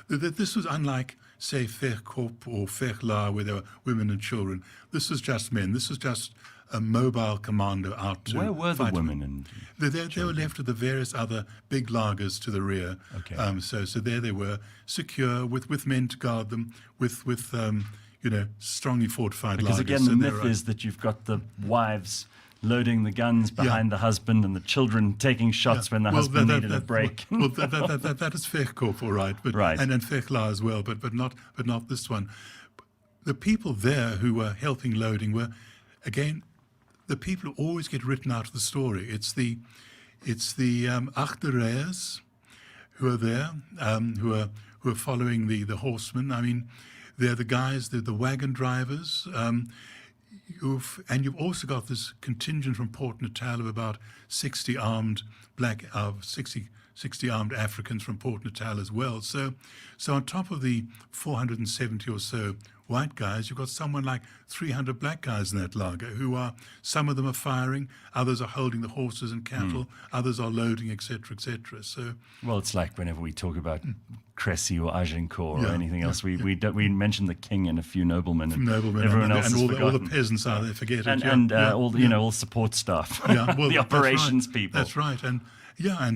This was unlike, say, Verkoop or Verla, where there were women and children. This was just men. This was just a mobile commando out to Where were the fight. women? And they were left with the various other big lagers to the rear. Okay. So there they were, secure, with men to guard them, with strongly fortified because lagers. again, the So myth is that you've got the wives loading the guns behind the husband and the children taking shots when the husband needed a break. That is Verkoop, all right, but Right. and Verla as well, but not this one. The people there who were helping loading were, again, the people who always get written out of the story. It's the achterrijers who are there, who are following the horsemen. I mean, they're the guys, they're the wagon drivers. You've also got this contingent from Port Natal of about 60 armed 60 armed Africans from Port Natal as well. So on top of the 470 or so white guys, you've got someone like 300 black guys in that lager who are, some of them are firing, others are holding the horses and cattle, others are loading, etc., etc. So, well, it's like whenever we talk about Cressy or Agincourt or anything else, we mention the king and a few noblemen, and everyone else is all forgotten. the peasants are there, forget it. All support staff, the operations people. That's right, and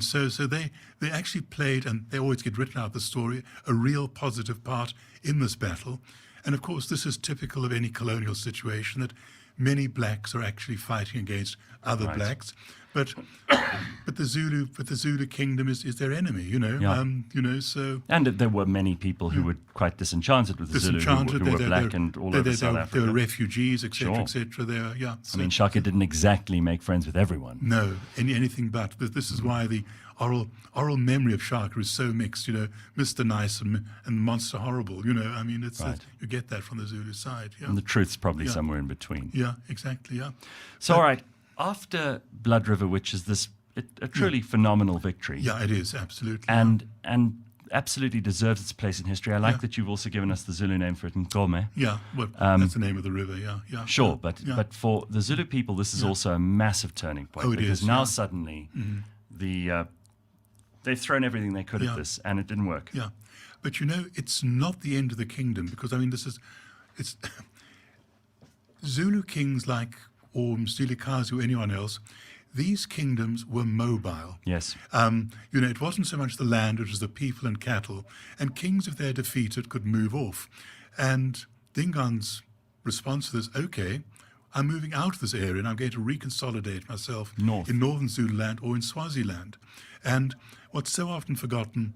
so they actually played, and they always get written out the story, a real positive part in this battle. And of course, this is typical of any colonial situation, that many blacks are actually fighting against other blacks. But the Zulu Kingdom is their enemy, So and there were many people who were quite disenchanted with the Zulu, who were black and all over South Africa. They were refugees, etc., Sure. etc. I mean, Shaka didn't exactly make friends with everyone. No, anything but. This is why the oral memory of Shaka is so mixed. Mr. Nice and Monster Horrible. I mean, it's you get that from the Zulu side. Yeah. And the truth's probably somewhere in between. Yeah, exactly. Yeah. So, all right, after Blood River, which is a truly phenomenal victory. Yeah, it is, absolutely. And absolutely deserves its place in history. I like that you've also given us the Zulu name for it, Nkome. Yeah, well, that's the name of the river, yeah. Sure, but for the Zulu people, this is also a massive turning point. Oh, it because is, now suddenly they've thrown everything they could at this, and it didn't work. Yeah, but it's not the end of the kingdom, because, I mean, it's Zulu kings or Mzilikazi or anyone else, these kingdoms were mobile. Yes. It wasn't so much the land, it was the people and cattle. And kings, if they're defeated, could move off. And Dingaan's response to this, okay, I'm moving out of this area and I'm going to reconsolidate myself in northern Zululand or in Swaziland. And what's so often forgotten,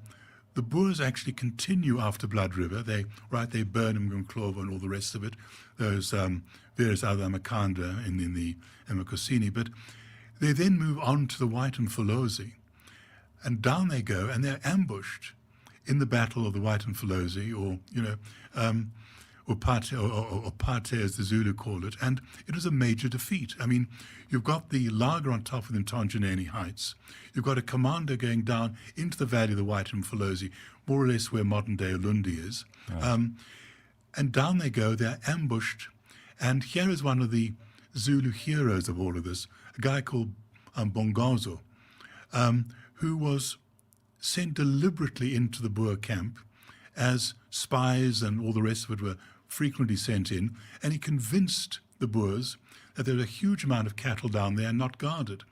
the Boers actually continue after Blood River. They burn Mgumklova and all the rest of it, those various other Makanda in the Emakosini, but they then move on to the White Mfolozi, and down they go, and they're ambushed in the Battle of the White Mfolozi, or Pate, as the Zulu call it, and it was a major defeat. I mean, you've got the lager on top of the Ntonjineni Heights. You've got a commander going down into the valley of the White Mfolozi, more or less where modern-day Ulundi is. Right. And down they go, they're ambushed, and here is one of the Zulu heroes of all of this, a guy called Bongozo, who was sent deliberately into the Boer camp as spies, and all the rest of it were frequently sent in, and he convinced the Boers that there was a huge amount of cattle down there not guarded.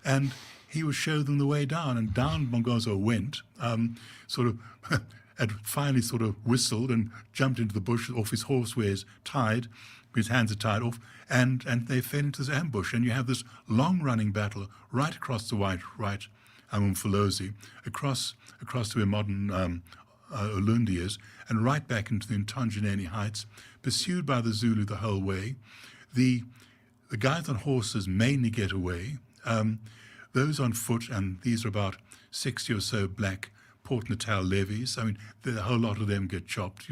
And he would show them the way down, and down Bongozo went, had finally sort of whistled and jumped into the bush off his horse where he's tied, his hands are tied off, and they fell into this ambush. And you have this long-running battle right across the White Mfolozi, across to where modern Ulundi is, and right back into the Ntonjineni Heights, pursued by the Zulu the whole way. The guys on horses mainly get away. Those on foot, and these are about 60 or so black Port Natal levies. I mean, a whole lot of them get chopped,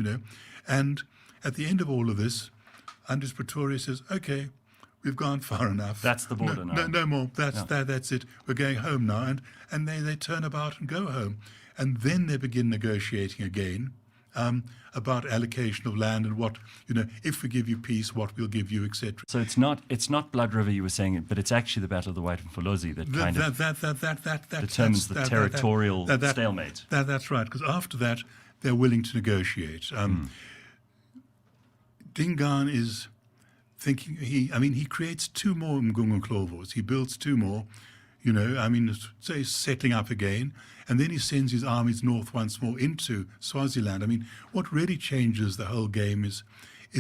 And at the end of all of this, Andries Pretorius says, okay, we've gone far enough. That's the border now. No more. That's it. We're going home now. And they turn about and go home. And then they begin negotiating again. about allocation of land and what, if we give you peace, what we'll give you, etc. So it's not Blood River, you were saying, but it's actually the Battle of the White Mfolozi that kind of determines the territorial stalemate. That's right, because after that, they're willing to negotiate. Dingaan is thinking, he creates 2 more Mgungu Clovos. He builds 2 more, say settling up again, and then he sends his armies north once more into Swaziland. What really changes the whole game is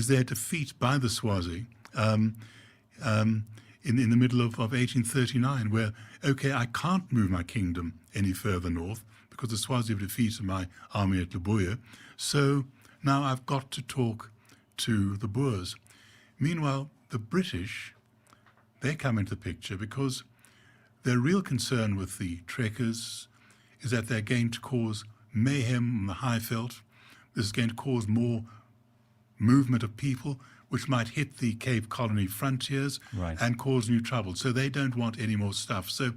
their defeat by the Swazi in the middle of 1839, where, okay, I can't move my kingdom any further north because the Swazi have defeated my army at Lubuya, so now I've got to talk to the Boers. Meanwhile, the British, they come into the picture because their real concern with the trekkers is that they're going to cause mayhem on the Highveld. This is going to cause more movement of people, which might hit the Cape Colony frontiers and cause new trouble. So they don't want any more stuff. So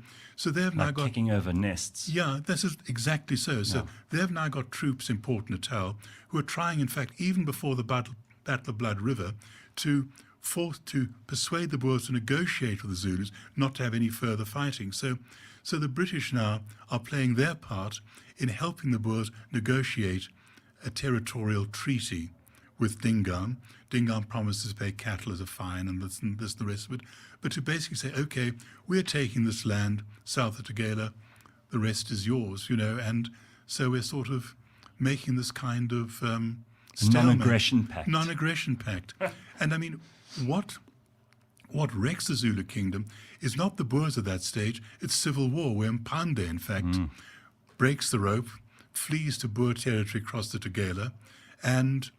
they've now got kicking over nests. Yeah, this is exactly so. So they've now got troops in Port Natal who are trying, in fact, even before the Battle of Blood River, to persuade the Boers to negotiate with the Zulus, not to have any further fighting. So the British now are playing their part in helping the Boers negotiate a territorial treaty with Dingaan. Dingaan promises to pay cattle as a fine and this and the rest of it, but to basically say, okay, we're taking this land south of Tugela, the rest is yours, and so we're sort of making this kind of non-aggression pact. Non-aggression pact. And what wrecks the Zulu Kingdom is not the Boers at that stage, it's civil war, where Mpande, in fact, breaks the rope, flees to Boer territory across the Tugela, and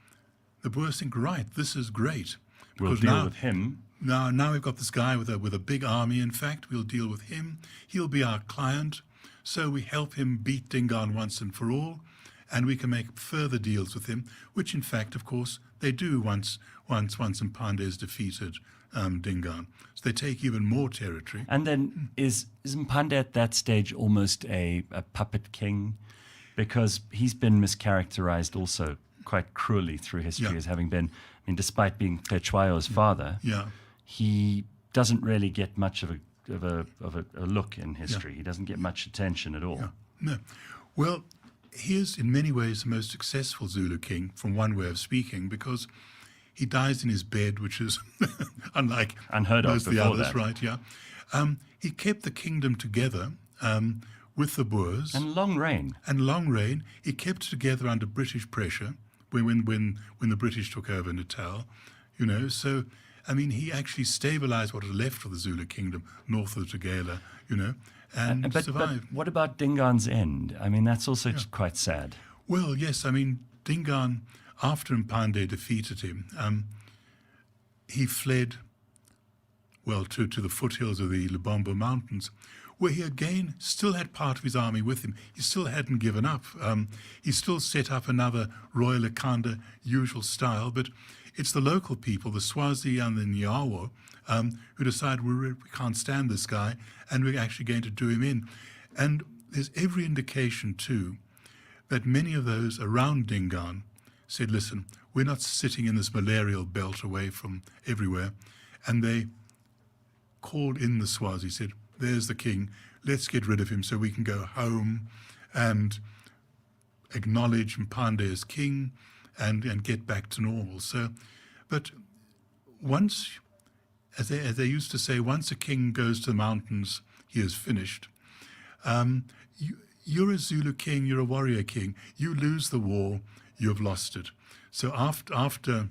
the Boers think, right, this is great. We'll deal with him. Now we've got this guy with a big army, in fact, we'll deal with him. He'll be our client, so we help him beat Dingaan once and for all, and we can make further deals with him, which in fact, of course, they do once Mpande is defeated Dingaan. So they take even more territory. And then is Mpande at that stage almost a puppet king? Because he's been mischaracterized also quite cruelly through history as having been, despite being Petshwayo's father, he doesn't really get much of a look in history. He doesn't get much attention at all. No. Well, he is in many ways the most successful Zulu king, from one way of speaking, because he dies in his bed, which is unheard of most of the others, that. right? Yeah. He kept the kingdom together with the Boers. And long reign. He kept it together under British pressure when the British took over Natal, So, he actually stabilized what was left of the Zulu Kingdom north of the Tugela, and survived. But what about Dingaan's end? That's also quite sad. Well, yes. Dingaan, after Mpande defeated him, he fled, to the foothills of the Lubombo Mountains, where he again still had part of his army with him. He still hadn't given up. He still set up another Royal Akanda usual style, but it's the local people, the Swazi and the Nyawo, who decide we can't stand this guy and we're actually going to do him in. And there's every indication, too, that many of those around Dingaan said, listen, we're not sitting in this malarial belt away from everywhere. And they called in the Swazi, said, there's the king, let's get rid of him so we can go home and acknowledge Mpande as king and get back to normal. So, but once, as they used to say, once a king goes to the mountains, he is finished. You're a Zulu king, you're a warrior king. You lose the war, you have lost it. So after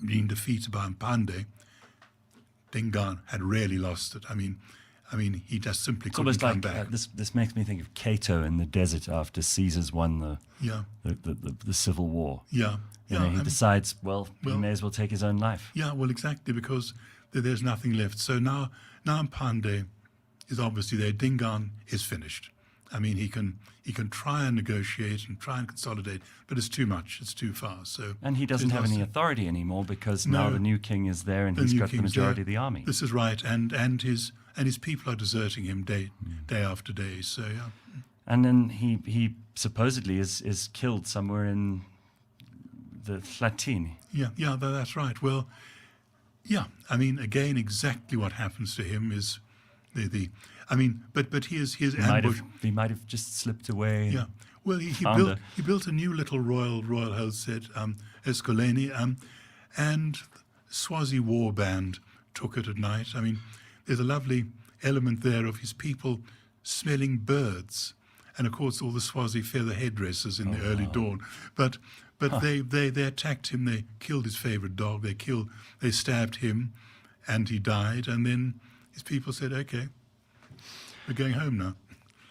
being defeated by Mpande, Dingaan had really lost it. He just simply couldn't come back. This makes me think of Cato in the desert after Caesar's won the civil war. He decides, he may as well take his own life. Yeah, well, exactly, because there's nothing left. So now Mpande is obviously there. Dingaan is finished. He can try and negotiate and try and consolidate, but it's too much. It's too far. And he doesn't have any authority anymore because now the new king is there and he's got the majority of the army. This is right, and his people are deserting him day after day. So yeah. And then he supposedly is killed somewhere in the Latini. Yeah, that's right. Well, yeah, I mean, again, exactly what happens to him is I mean, but he He might have just slipped away. Yeah. Well, he built a new little royal house at Escoleni, and Swazi war band took it at night. I mean, there's a lovely element there of his people smelling birds, and of course all the Swazi feather headdresses in the early dawn. But they attacked him. They killed his favorite dog. They stabbed him, and he died. And then his people said, "Okay, we're going home now."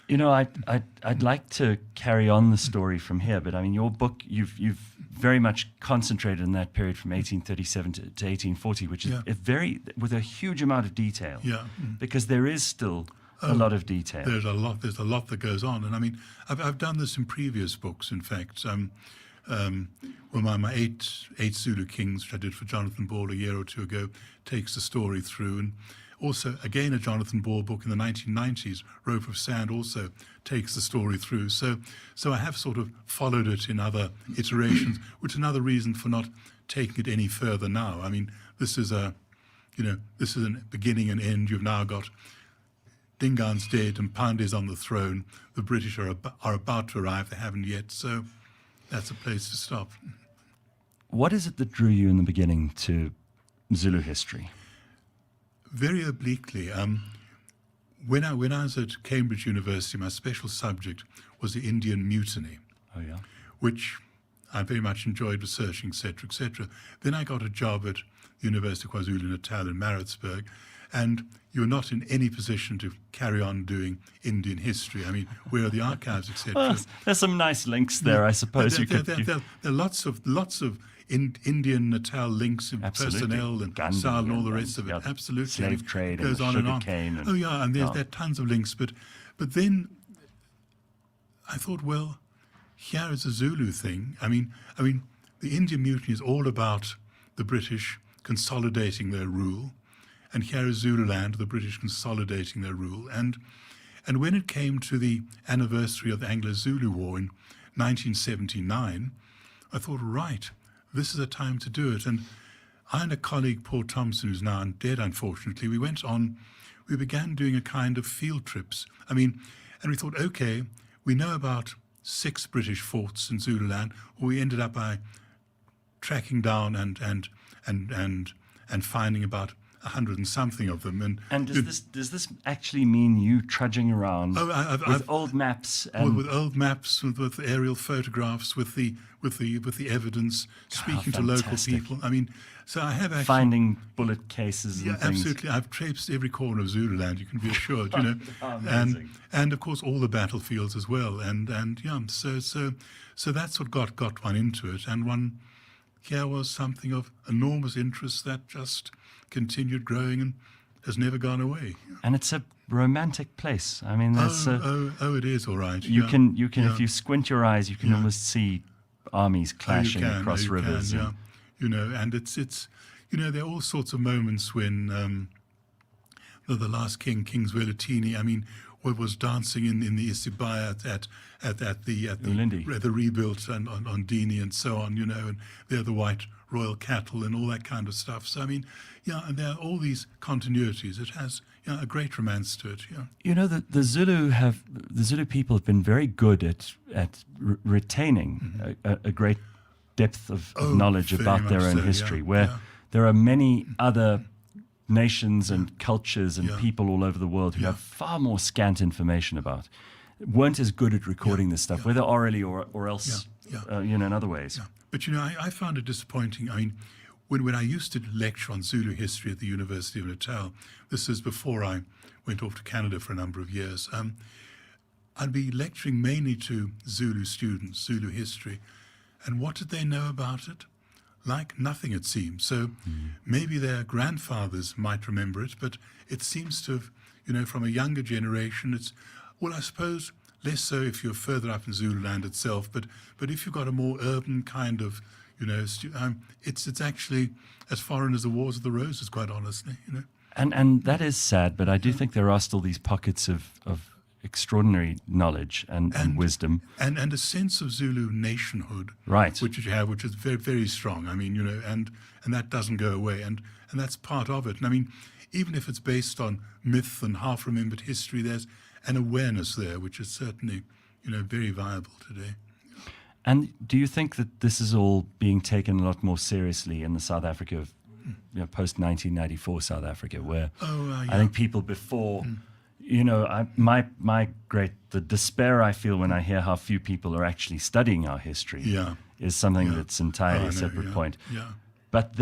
You know, I'd like to carry on the story from here, but I mean, your book, you've very much concentrated in that period from 1837 to 1840, which is with a huge amount of detail. Yeah. Because there is still a lot of detail. There's a lot that goes on, and I mean, I've done this in previous books. In fact, my eight Zulu Kings, which I did for Jonathan Ball a year or two ago, takes the story through, and also, again, a Jonathan Ball book in the 1990s, Rope of Sand, also takes the story through. So I have sort of followed it in other iterations, which is another reason for not taking it any further now. I mean, this is a beginning and end. You've now got Dingaan's dead and Pande's on the throne. The British are about to arrive. They haven't yet. So that's a place to stop. What is it that drew you in the beginning to Zulu history? Very obliquely. When I was at Cambridge University, my special subject was the Indian Mutiny. Oh, yeah. Which I very much enjoyed researching, etc., etc. Then I got a job at the University of KwaZulu-Natal in Maritzburg, and you're not in any position to carry on doing Indian history. I mean, where are the archives, etc.? Well, there's some nice links there, I suppose. There are lots of Indian Natal links in personnel and Gandhi Sal and all the rest of it. Absolutely. Slave trade goes and on and on. cane. Oh yeah, and there are tons of links. But then I thought, well, here is a Zulu thing. I mean, the Indian Mutiny is all about the British consolidating their rule, and here is Zululand, the British consolidating their rule. And when it came to the anniversary of the Anglo-Zulu War in 1979, I thought, right, this is a time to do it. And I and a colleague, Paul Thompson, who's now dead, unfortunately, we began doing a kind of field trips. I mean, and we thought, okay, we know about 6 British forts in Zululand, or we ended up by tracking down and finding about 100 and something of them. And does this actually mean you trudging around with old maps and with old maps, with aerial photographs, with the evidence, speaking to local people? I mean, so I have actually finding bullet cases and things. Absolutely. I've traipsed every corner of Zululand, you can be assured, you know. Amazing. And of course all the battlefields as well. And so that's what got one into it. And one here was something of enormous interest that just continued growing and has never gone away. And it's a romantic place. I mean, there's it is all right. You can if you squint your eyes, you can almost see armies clashing across rivers. You know, and it's there are all sorts of moments when the last king, King Zweletini, I mean, was dancing in the Isibaya at the rebuilt and on Dini and so on, you know, and they're the white royal cattle and all that kind of stuff. So I mean, and there are all these continuities. It has a great romance to it. Yeah. You know, the Zulu people have been very good at retaining a great depth of knowledge about their own history, where there are many other nations and cultures and people all over the world who have far more scant information about, weren't as good at recording this stuff, whether orally or else, in other ways. Yeah. But, I found it disappointing. I mean, when I used to lecture on Zulu history at the University of Natal, this is before I went off to Canada for a number of years, I'd be lecturing mainly to Zulu students, Zulu history. And what did they know about it? Like nothing, it seems. So maybe their grandfathers might remember it, but it seems to have, from a younger generation, I suppose less so if you're further up in Zululand itself, but if you've got a more urban kind of, it's actually as foreign as the Wars of the Roses, quite honestly, And that is sad, but I do think there are still these pockets of extraordinary knowledge and wisdom. And a sense of Zulu nationhood. Right. Which you have, which is very, very strong. I mean, and that doesn't go away. And that's part of it. And I mean, even if it's based on myth and half-remembered history, there's an awareness there, which is certainly, very viable today. And do you think that this is all being taken a lot more seriously in the South Africa of post-1994 South Africa, where I think people before, the despair I feel when I hear how few people are actually studying our history is something that's entirely a separate point. Yeah. But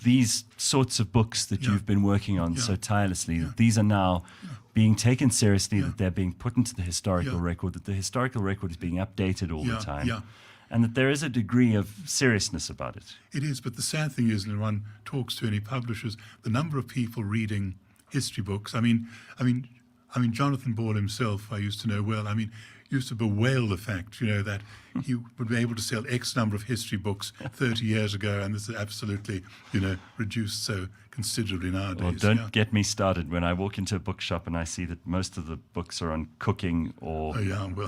these sorts of books that you've been working on so tirelessly, these are now being taken seriously, that they're being put into the historical record, that the historical record is being updated all the time. Yeah. And that there is a degree of seriousness about it. It is, but the sad thing is, when one talks to any publishers, the number of people reading history books. I mean, Jonathan Ball himself, I used to know well. I mean, used to bewail the fact, that he would be able to sell X number of history books 30 years ago, and this is absolutely, reduced so considerably nowadays. Well, don't get me started. When I walk into a bookshop and I see that most of the books are on cooking or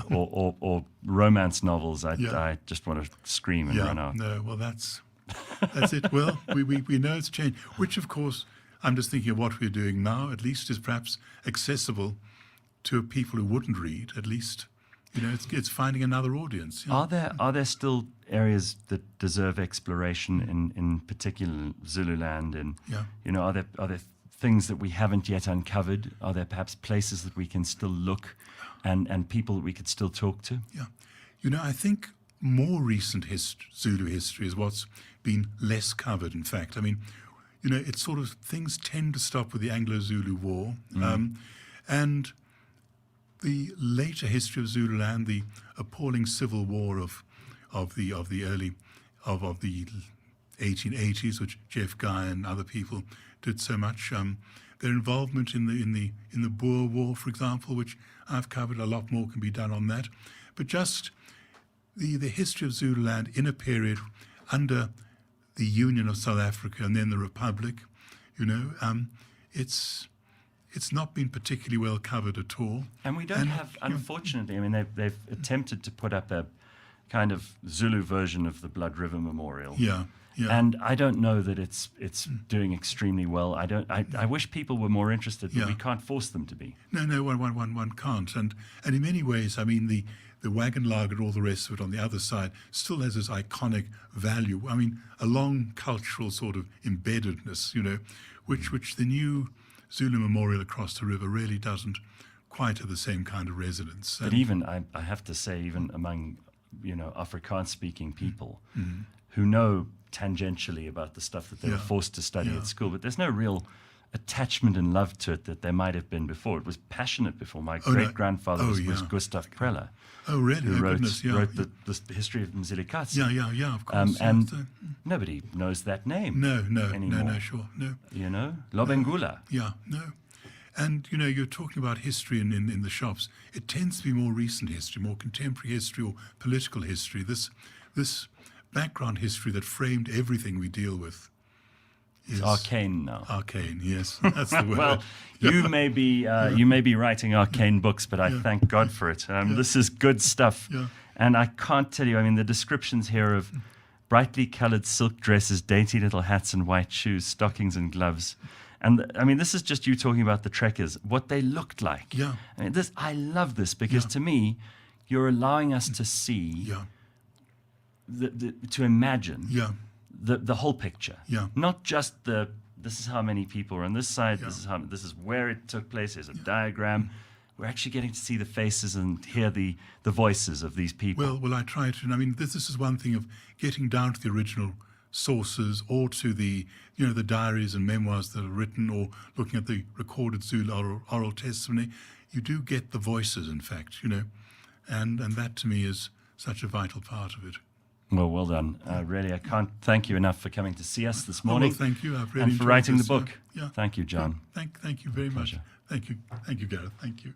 or romance novels, I just want to scream and run out. No, well, that's it. Well, we know it's changed, which, of course, I'm just thinking of what we're doing now, at least is perhaps accessible to people who wouldn't read, at least. It's finding another audience. Are there still areas that deserve exploration in particular Zululand? And are there things that we haven't yet uncovered? Are there perhaps places that we can still look and people that we could still talk to? Yeah. I think more recent Zulu history is what's been less covered, in fact. I mean, it's sort of, things tend to stop with the Anglo-Zulu War. And the later history of Zululand, the appalling civil war of the 1880s, which Jeff Guy and other people did so much. Their involvement in the Boer War, for example, which I've covered. A lot more can be done on that. But just the history of Zululand in a period under the Union of South Africa and then the Republic, it's not been particularly well covered at all. And we don't have, unfortunately, I mean, they've attempted to put up a kind of Zulu version of the Blood River Memorial. Yeah. And I don't know that it's doing extremely well. I wish people were more interested, but we can't force them to be. No, one can't. And in many ways, I mean, the wagon log and all the rest of it on the other side still has this iconic value. I mean, a long cultural sort of embeddedness, which the new Zulu Memorial across the river really doesn't quite have the same kind of resonance. But even, I have to say, even among, Afrikaans-speaking people who know tangentially about the stuff that they were forced to study at school, but there's no real attachment and love to it that there might have been before. It was passionate before. My great-grandfather was Gustav Preller. Oh, really? Who wrote the history of Mzilikazi. Yeah, of course. And nobody knows that name anymore. No, sure, no. Lobengula. Yeah, no. And, you're talking about history in the shops. It tends to be more recent history, more contemporary history or political history. This background history that framed everything we deal with. It's arcane now. Arcane, yes, that's the word. Well, you may be writing arcane books, but I thank God for it. This is good stuff, and I can't tell you. I mean, the descriptions here of brightly coloured silk dresses, dainty little hats and white shoes, stockings and gloves, and I mean, this is just you talking about the trekkers, what they looked like. Yeah, I mean, I love this because to me, you're allowing us to see, to imagine. Yeah. The whole picture, not just this is how many people are on this side. Yeah. This is where it took place. There's a diagram. We're actually getting to see the faces and hear the voices of these people. Well, I try to. I mean, this is one thing of getting down to the original sources or to the the diaries and memoirs that are written, or looking at the recorded Zulu oral testimony. You do get the voices, in fact, and that to me is such a vital part of it. Well done. Really, I can't thank you enough for coming to see us this morning. Well, thank you. I've really and for enjoyed writing this. the book. Yeah. Thank you, John. Thank you very much. Thank you, Gareth. Thank you.